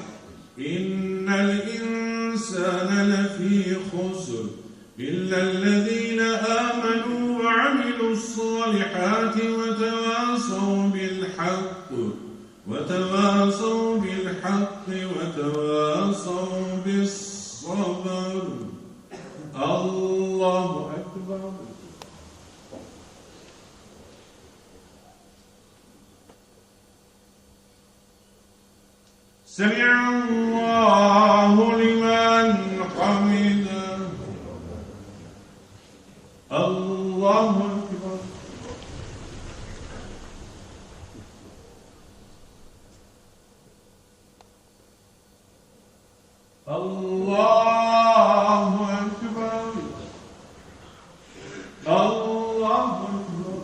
إن الإنسان لفي خسر إلا الذين آمنوا وعملوا الصالحات وتواصوا بالحق وتواصوا بالصبر. الله أكبر. سمع الله لمن حمده. الله أكبر. الله أكبر. الله أكبر.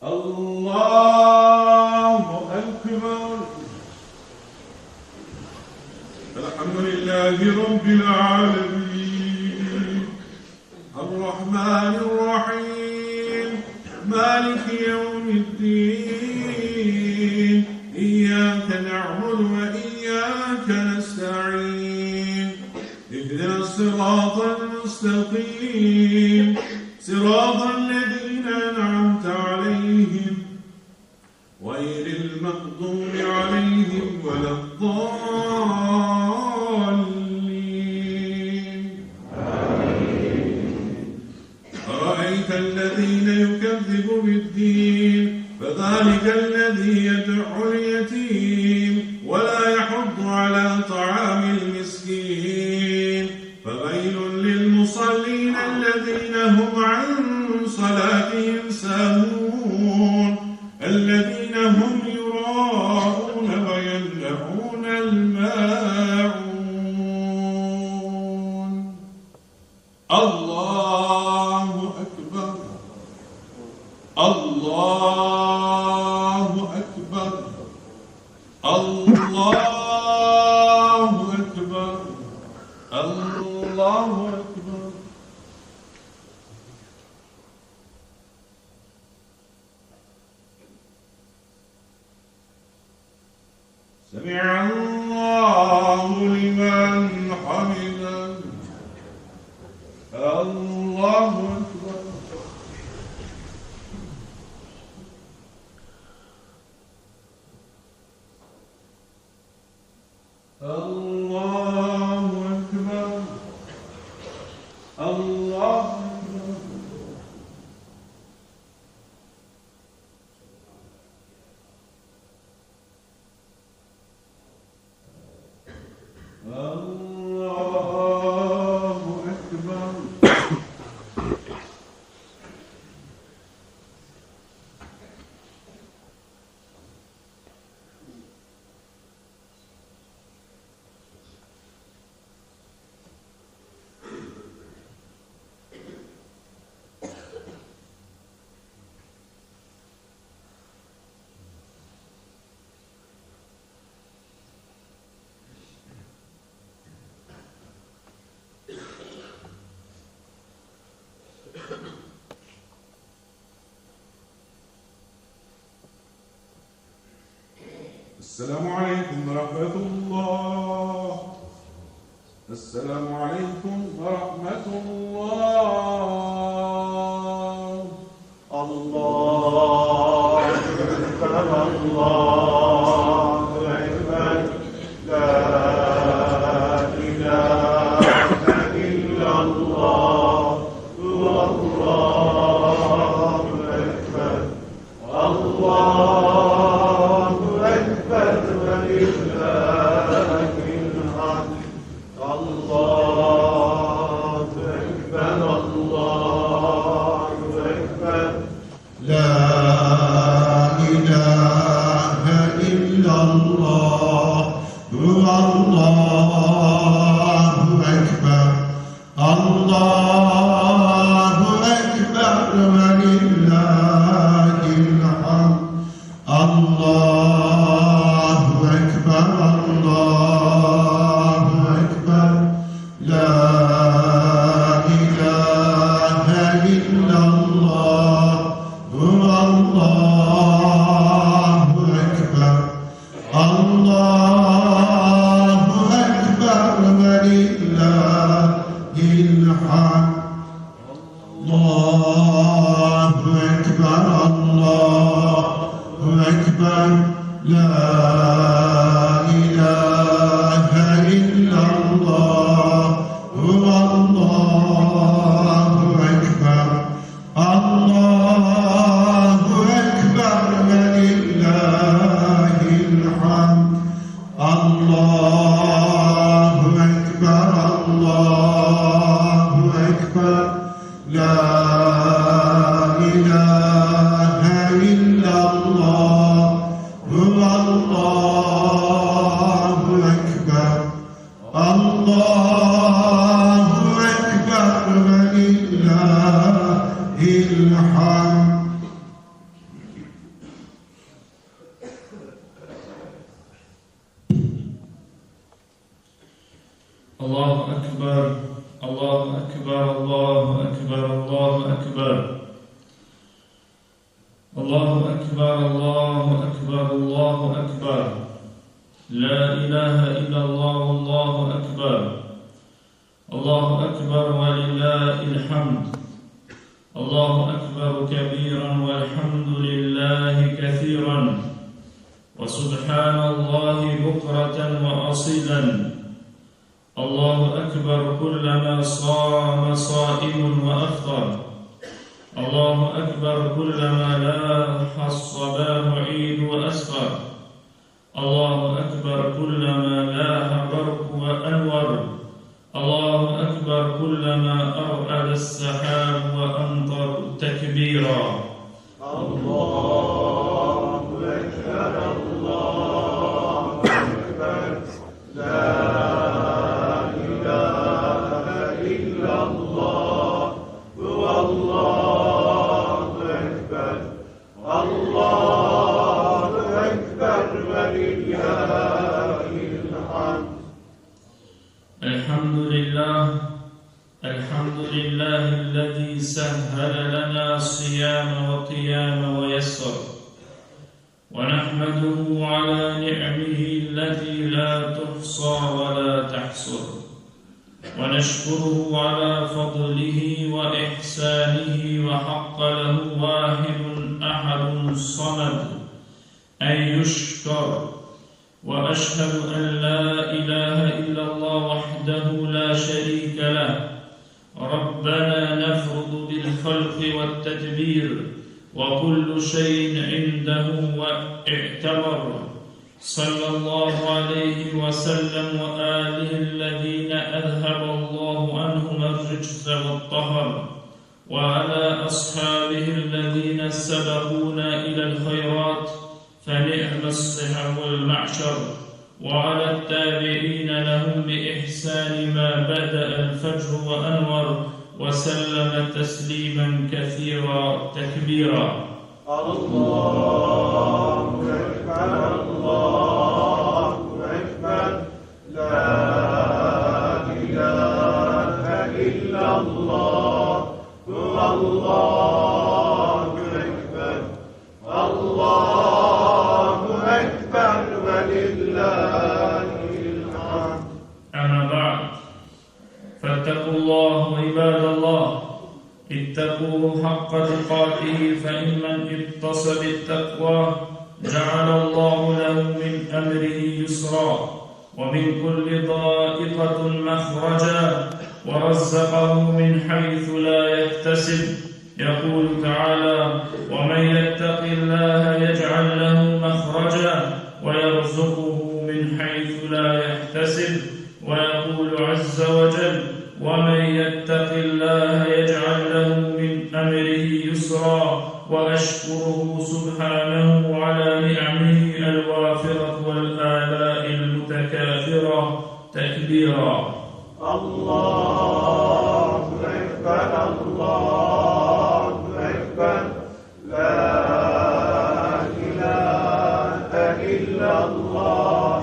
الله أكبر. الحمد لله رب العالمين الرحمن الرحيم مالك يوم الدين إياك نعبد وإياك نستعين اهدنا الصراط المستقيم صراط الذين أنعمت عليهم غير المغضوب عليهم ولا الضالين. أرأيت الذين يكذب بالدين فذلك الذي يدعو اليتيم ولا يحض على طعام المسكين فويل للمصلين الذين هم عن صلاتهم ساهون الذين هم يراءون ويمنعون الماعون. الله أكبر. الله أكبر. الله أكبر. الله أكبر. سمع الله لمن حمده. الله أكبر. السلام عليكم ورحمة الله. السلام عليكم ورحمة الله. الله أكبر الله أكبر لا إله إلا الله والله أكبر الله أكبر ولله الحمد الله أكبر الله أكبر لا إله إلا الله والله أكبر الله أكبر ولله الحمد الله أكبر الله أكبر لا إله إلا الله والله أكبر الله أكبر ولله الحمد الله أكبر الله أكبر لا إله إلا الله والله أكبر الله أكبر ولله الحمد الله أكبر الله أكبر لا إله إلا الله والله أكبر الله أكبر ولله الحمد. الله أكبر الله أكبر الله أكبر الله أكبر الله أكبر الله أكبر الله أكبر لا إله إلا الله والله أكبر الله أكبر ولله الحمد الله أكبر كبيرا والحمد لله كثيرا وسبحان الله بكرة وأصيلا الله أكبر كلما صام صائم وأفطر الله أكبر كلما لاح الصباح عيد وأسفر الله أكبر كلما لاح برق وأنور الله أكبر كلما أرعد السحاب وأمطر تكبيرا الله أكبر الله أكبر لا إله إلا الله والله أكبر الله أكبر ولله الحمد. الحمد لله الذي سهل لنا الصيام وقيام ويسر ونحمده على نعمه التي لا تحصى ولا تحصر ونشكره على فضله وإحسانه وحق له واحد أحد الصمد أن يشكر وأشهد أن لا إله إلا الله وحده لا شريك له ربنا نفرض بالخلق والتدبير وكل شيء عنده واعتبر صلى الله عليه وسلم وآله الذين أذهب الله عنهم الرجس والطهر وعلى أصحابه الذين سبقونا إلى الخيرات فنعم الصحة والمعشر وعلى التابعين لهم بإحسان ما بدأ الفجر وأنور وسلم تسليما كثيرا تكبيرا. الله أكبر الله أكبر لا إله إلا الله والله أكبر الله أكبر ولله فاتقوا الله عباد الله اتقوه حق تقاته فإن من اتصل بالتقوى جعل الله له من أمره يسرا ومن كل ضائقة مخرجا ورزقه من حيث لا يحتسب. يقول تعالى: ومن يتق الله يجعل له مخرجا ويرزقه من حيث لا يحتسب. ويقول عز وجل: ومن يتق الله يجعل له من أمره يسرا. وأشكره سبحانه على نعمه الوافرة والآلاء المتكاثرة تكبيرا. الله أكبر الله أكبر لا إله إلا الله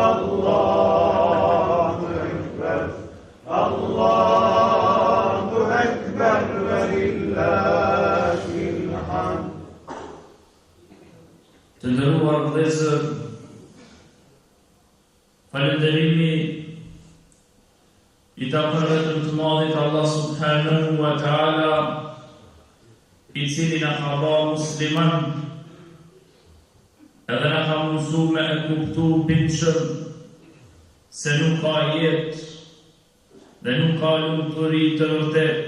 الله أكبر الله أكبر ولله الحمد. Të nderuar vëllezër, falënderimi i takon vetëm të Madhit Allah subhanahu wa ta'ala, i cili na ka bërë musliman, edhe na ka mundësu me e kuptu bindshëm se nuk ka jetë dhe nuk ka lumturi të vërtet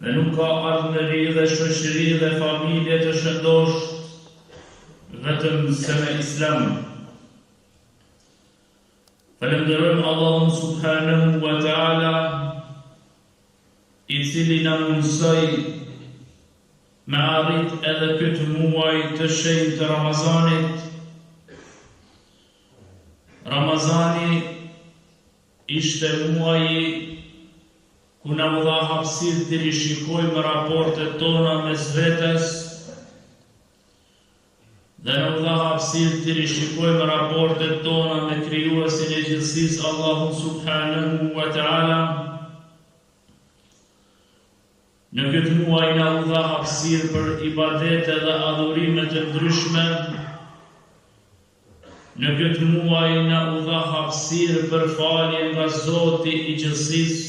dhe nuk ka ardhmëri dhe shoqëri dhe familje të shëndosht vetëm se me Islam. Falenderojmë Allahun subhanahu wa ta'ala, i cili na mundsoi me arrit edhe këtë muaj të shenjtë të Ramazanit. Ramazani ishte muaji ku na u dha hapësirë të rishikojmë raportet tona mes vetes dhe na u dha hapësirë të rishikojmë raportet tona me krijuesin e gjithësisë Allahun subhanahu wa ta'ala. Në këtë muaj na u dha hapësirë për ibadete dhe adhurime të ndryshme. Në këtë muaj na u dha hapësirë për falje nga Zoti i gjithësisë.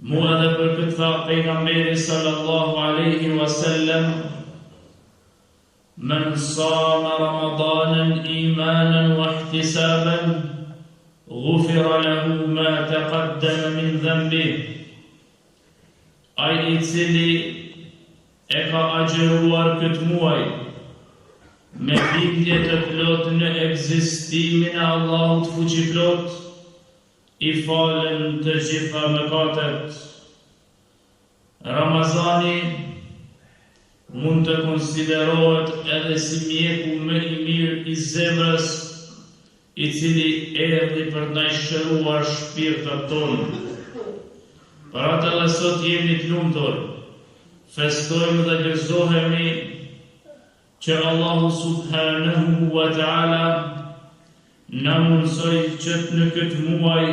Mua edhe për këtë tha pejgamberi sallallahu alaihi wasallam: "Men sama Ramadanan imanan wa ihtisaban, ghufira lahu ma taqaddama min dhanbihi." Ai i cili e ka agjeruar këtë muaj me bindje të plot në ekzistimin e Allahut fuqiplot, i falen të gjitha mëkatet. Ramazani mund të konsiderohet edhe si mjeku më i mirë i zemrës, i cili erdhi për të na shëruar shpirtat tonë. Për atë dhe sot jemi të lumtur, festojmë dhe gëzohemi që Allahu subhanahu wa ta'ala na mundsoi që në këtë muaj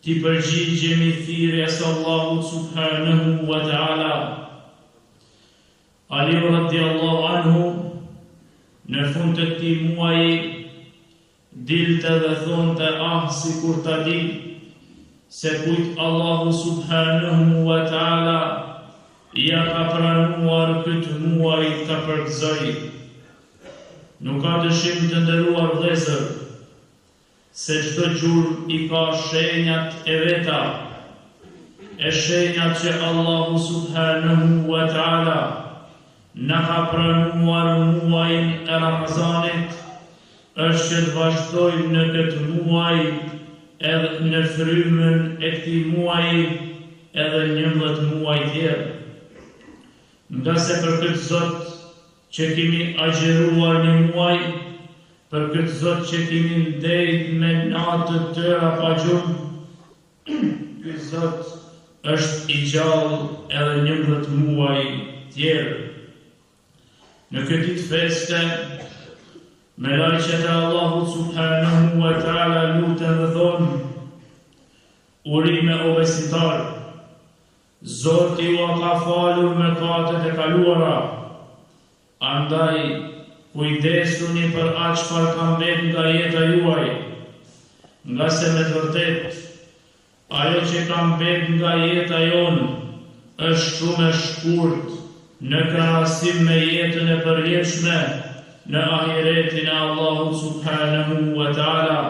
t'i përgjigjemi thirrjes Allahu subhanahu wa ta'ala. Ali radiallahu anhu në fund të këtij muaji dilte dhe thonte: sikur ta di se kujt Allahu subhanahu wa ta'ala ja ka pranuar këtë muaj të përgëzoj. Nuk ka dëshim të nderuar vëllezër se çdo gjurmë i ka shenjat e veta, e shenjat që Allahu subhanahu wa ta'ala na ka pranuar muajin e Ramazanit është që të vazhdojmë në këtë muaj edhe në frymën e këtij muaji edhe 11 muaj tjerë. Nga se për këtë Zot që kemi agjeruar një muaj, për këtë Zot që kemi ndejt me natë të tëra pa gjumë, ky Zot është i gjallë edhe 11 muaj tjerë. Në këtë ditë feste, me lajqet e Allahut subhanahu wa ta'ala lutën dhe thonë: urime o besimtar, Zoti ju ka falur mëkatet e kaluara, andaj kujdesuni për atë çfarë ka mbet nga jeta juaj, nga se me të vërtet ajo që kam bet nga jeta jonë është shumë e shkurt në krahasim me jetën e përjetshme në ahiretin e Allahut subhanahu wa ta'ala.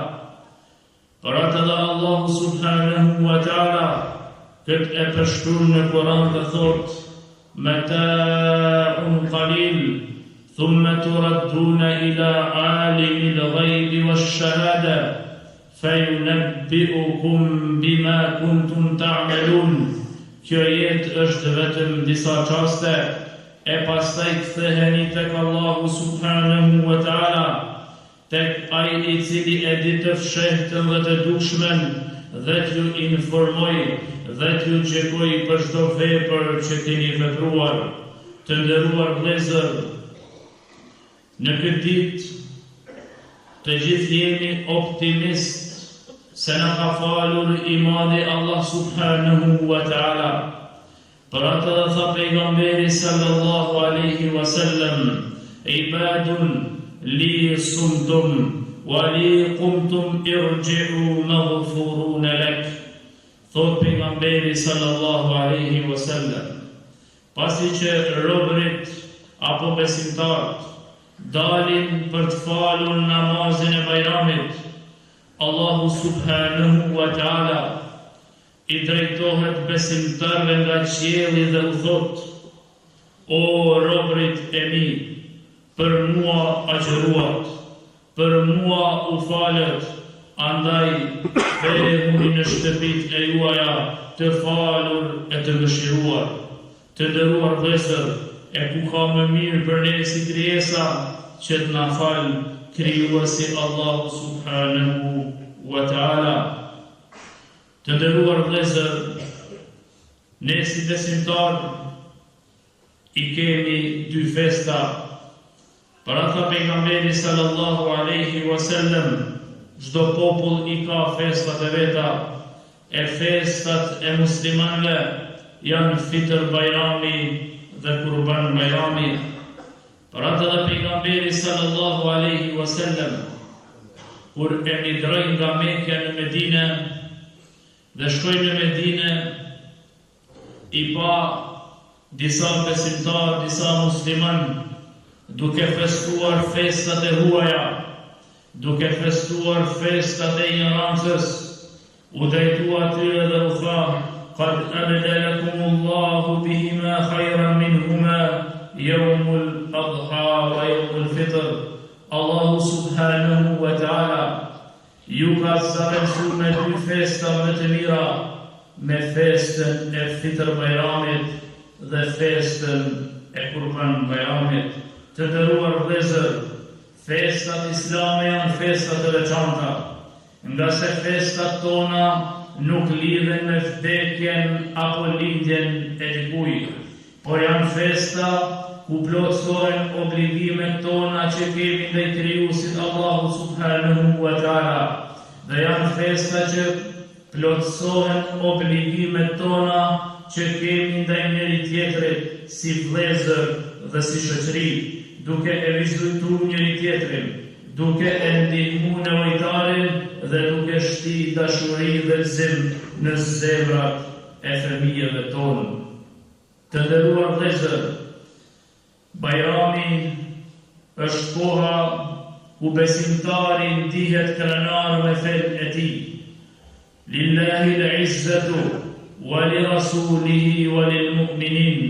Për atë dhe Allahu subhanahu wa ta'ala këtë e përshkruan në Kur'an dhe thot: "Mata'un qalil, thumma turadduna ila alimil ghaibi wash-shahada, fayunabbi'ukum bima kuntum ta'malun." Kjo jetë është vetëm disa qaste, e pastaj ktheheni tek Allahu subhanahu wa ta'ala, tek ai i cili e di të fshehtën dhe të dukshmen, dhe t'ju informoj dhe t'ju gjekoj për çdo vepër që keni vepruar. Të nderuar vëllezër, në këtë ditë të gjithë jemi optimist se na ka falur i madhi Allah subhanahu wa ta'ala. Për atë dhe tha pejgamberi sallallahu alaihi wasallam: "Ibadun li sumtum wa li qumtum irji'u maghfurun lak." Thot pejgamberi sallallahu alaihi wasallam, pasi që robërit apo besimtarët dalin për të falur namazin e Bajramit, Allahu subhanahu wa ta'ala i drejtohet besimtarëve nga qielli dhe u thot: "O robërit e mi, për mua agjëruat, për mua u falët, andaj kthehuni në shtëpitë e juaja të falur e të mëshiruar." Të nderuar vëllezër, e ku ka më mirë për ne si krijesa që të na fal krijuesi Allahu subhanahu wa ta'ala. Të nderuar vëllezër, ne si besimtar i kemi dy festa. Për ata pejgamberi sallallahu alaihi wasallam, çdo popull i ka festat e veta, e festat e muslimanëve janë Fitr Bajrami dhe Kurban Bajrami. Për atë dhe pejgamberi sallallahu alaihi wasallam, kur emigroi nga Mekja në Medinë dhe shkoi në Medinë, i pa disa besimtar, disa musliman duke festuar festat e huaja, duke festuar festat e ignorancës, u drejtua atyre dhe u tha: "Qad abdalakumullahu bihima khayran minhuma yawmul adha wa yawmul fitr." Allahu subhanahu wa ta'ala ju ka zaventsuar me dy festa më të mira, me festën e Fitr Bajramit dhe festën e Kurban Bajramit. Të nderuar vëllezër, festat islame janë festa të veçanta, nga se festat tona nuk lidhen me vdekjen apo lindjen e dikujt, por janë festa ku plotësohen obligimet tona që kemi ndaj krijuesit Allahu subhanahu wa ta'ala, dhe janë festa që plotësohen obligimet tona që kemi ndaj njëri tjetrit si vëllezër dhe si shoqëri, duke e vizituar njëri tjetrin, duke e ndihmuar nevojtarin dhe duke shti dashuri dhe gëzim në zemrat e fëmijëve tonë. Të nderuar vëllezër, Bajrami është koha ku besimtari ndihet krenar me fen e tij. Lillahi l-izzatu wa li rasulihi wa lil mu'minin.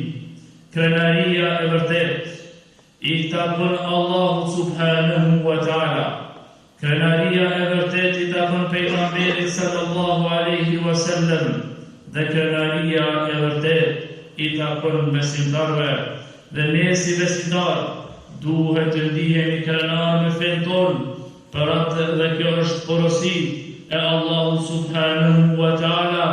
Krenaria e vërtet i takon Allahu subhanahu wa ta'ala. Krenaria e vërtet i takon pejgamberit sallallahu alaihi wasallam, dhe krenaria e vërtet i takon besimtarëve. Dhe ne si besimtar duhet të ndihemi krenar me fen ton, për atë dhe kjo është porosi e Allahu subhanahu wa ta'ala,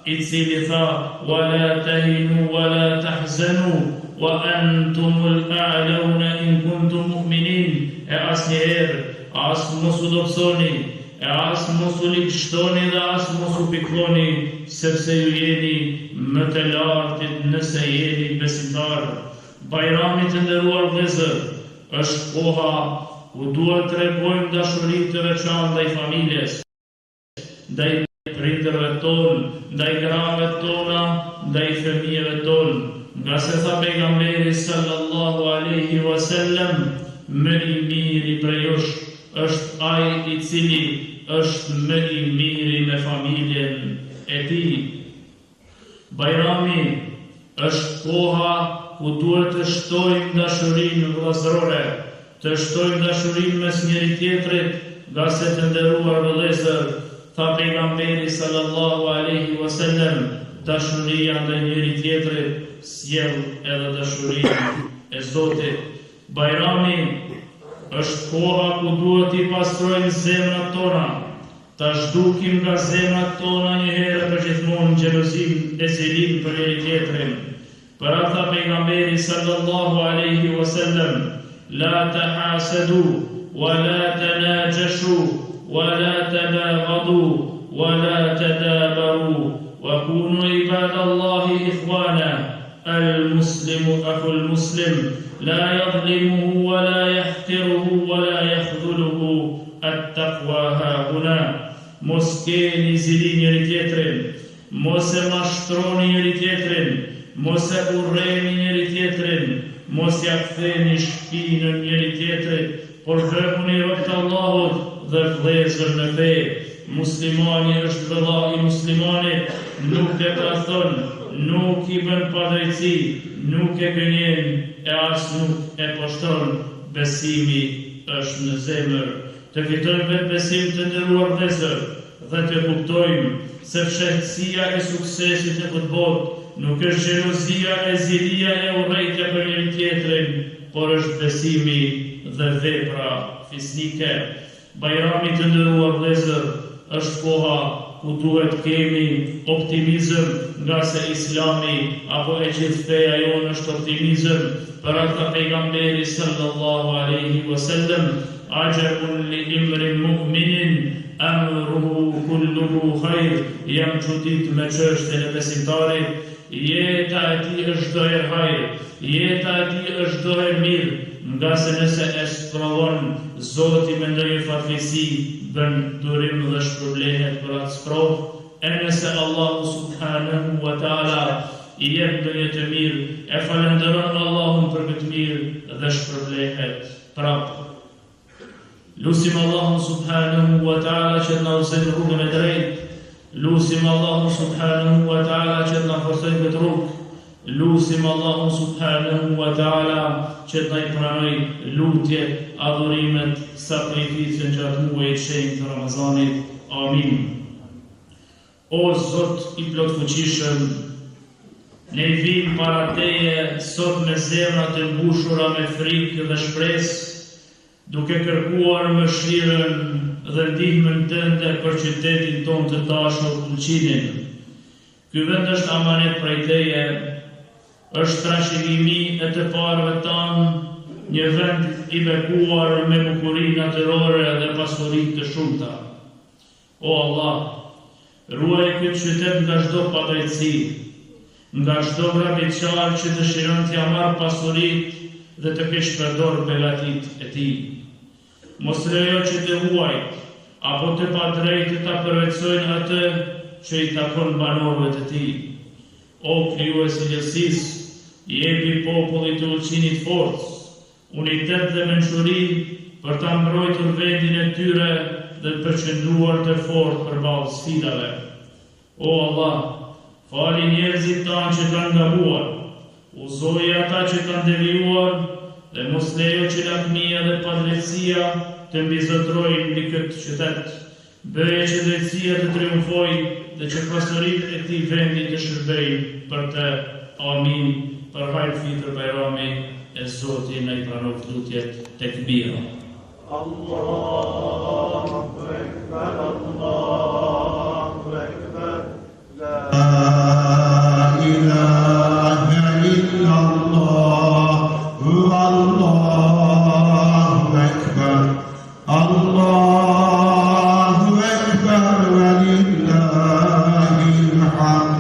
i cili tha: "Wala tahinu wala tahzanu wa antumul a'launa in kuntum mu'minin." E asnjëherë as mos u dobësoni, e as mos u ligështoni dhe as mos u piklloni, sepse ju jeni më të lartit nëse jeni besimtar. Bajrami të nderuar vëllezër është koha ku duhet të tregojmë dashuri të veçantë ndaj familjes, ndaj prindërve tonë, ndaj grave tona, ndaj fëmijëve tonë. Nga se tha pejgamberi sallallahu alaihi wasallam, më i miri prej jush është ai i cili është më i miri me familjen e tij. Bajrami është koha ku duhet të shtojmë dashurinë vëllazërore, të shtojmë dashurinë mes njëri tjetrit, nga se të nderuar vëllezër, tha pejgamberi sallallahu alaihi wasallam, dashuria ndaj njëri tjetrit sjell edhe dashurinë e Zotit. Bajrami është koha ku duhet i pastrojmë zemrat tona, ta zhdukim nga zemrat tona një herë për gjithmonë xhelozinë e zilin për njëri tjetrin. Për ata pejgamberi sallallahu alaihi wasallam, la tahasadu, wa la tanajashu, wa la tabaghadu, wa la tadabaru, wa kunu ibadallahi ikhwana. المسلم أخو المسلم لا يظلمه ولا يحقره ولا يخذله التقوى ها هنا. Mos keni zili njëri tjetrin, mos e mashtroni njëri tjetrin, mos e urreni njëri tjetrin, mos ja ktheni shpinën njëri tjetrit, por bëhuni rob të Allahut dhe vëllezër në fe. Muslimani është vëlla i muslimanit, nuk e tradhton, nuk i bën padrejti, nuk e gënjen e as nuk e poshtron. Besimi është në zemër. Të fitojmë vetë besim të nderuar vëllezër dhe të kuptojmë se fshehtësia e suksesit e këtë botë nuk është xhelozia e zilia e urrejtja për njëri tjetrin, por është besimi dhe vepra fisnike. Bajrami të nderuar vëllezër është koha ku duhet kemi optimizëm, nga se Islami apo e gjithë feja jonë është optimizëm. Për ata pejgamberi sallallahu alaihi wasallam, ajabun li imrin mu'minin amruhu kulluhu khair, jam çudit me çështjen e besimtarit, jeta e tij është do e hajër, jeta e tij është do e mirë, nga se nëse e sprovon Zoti me ndonjë fatkeqësi, bën durim dhe shpërblehet për atë sprovë, e nëse Allahu subhanahu wa ta'ala i jep ndonjë të mirë, e falenderon Allahun për këtë mirë dhe shpërblehet prapë. Lusim Allahun subhanahu wa ta'ala që të na udhëzojë në rrugën e drejtë, lusim Allahun subhanahu wa ta'ala që të na forcojë këtë rrugë, lusim Allahun subhanahu wa ta'ala që të na i pranojë lutjet, adhurimet, sakrificën gjatë muajit shenjtë të Ramazanit. Amin. O Zot i plot fuqishëm, ne i vim para Teje sot me zemrat e mbushura me frikë dhe shpresë, duke kërkuar mëshirën dhe ndihmën Tënde për qytetin ton të dashur Tulqinin. Ky vend është amanet prej Teje, është trashëgimi e të parëve tanë, një vend i bekuar me bukurinë natyrore dhe pasuritë të shumta. O Allah, ruaj këtë qytet nga çdo padrejtësi, nga çdo grabitçar që dëshiron t'ia marrë pasuritë dhe të kesh përdor begatitë e tij. Mos lejo që të huajt apo të padrejtë ta përvetsojnë atë që i takon banorëve të tij. O krijues i gjithësisë, jepi popullit të Tulqinit forcë, unitet dhe mençuri për ta mbrojtur vendin e tyre dhe të përqendruar të fortë përballë sfidave. O Allah, fali njerëzit tanë që kanë gabuar, uzoji ata që kanë devijuar dhe mos lejo që lakmia dhe padrejtësia të mbizotrojnë mbi këtë qytet. Bëje që drejtësia të triumfojë dhe që pasuritë e këtij vendi të shërbejnë për të. Amin. Për hajër fitër Bajrami e Zoti na i pranoft lutjet tekbira. Allahu Ekber, Allahu Ekber, la ilahe illallah, Allahu Ekber, Allahu Ekber ve lillahil hamd,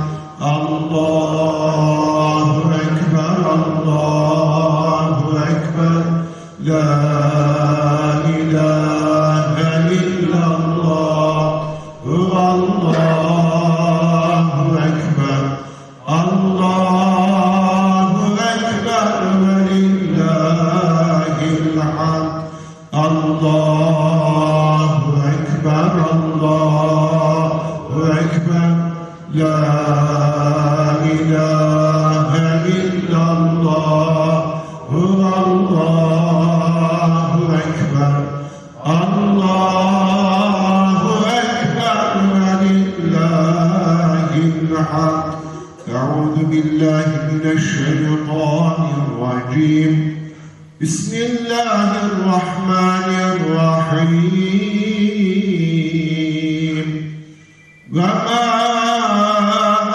Allahu Ekber, Allahu Ekber, la ilahe illallah, Allahu Ekber, Allahu Ekber ve lillahil hamd. Allahu Ekber, Allahu Ekber, la ilahe illallah, Allahu Ekber, Allahu Ekber ve lillahil hamd. Euzu billahi mineşşeytanirracim. Bismillahirrahmanirrahim. Ve ma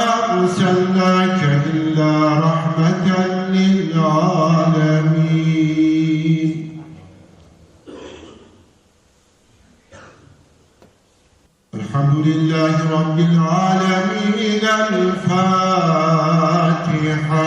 erselnake illa rahmeten lil alemin. Elhamdülillahi Rabbil alemin. El Fatiha.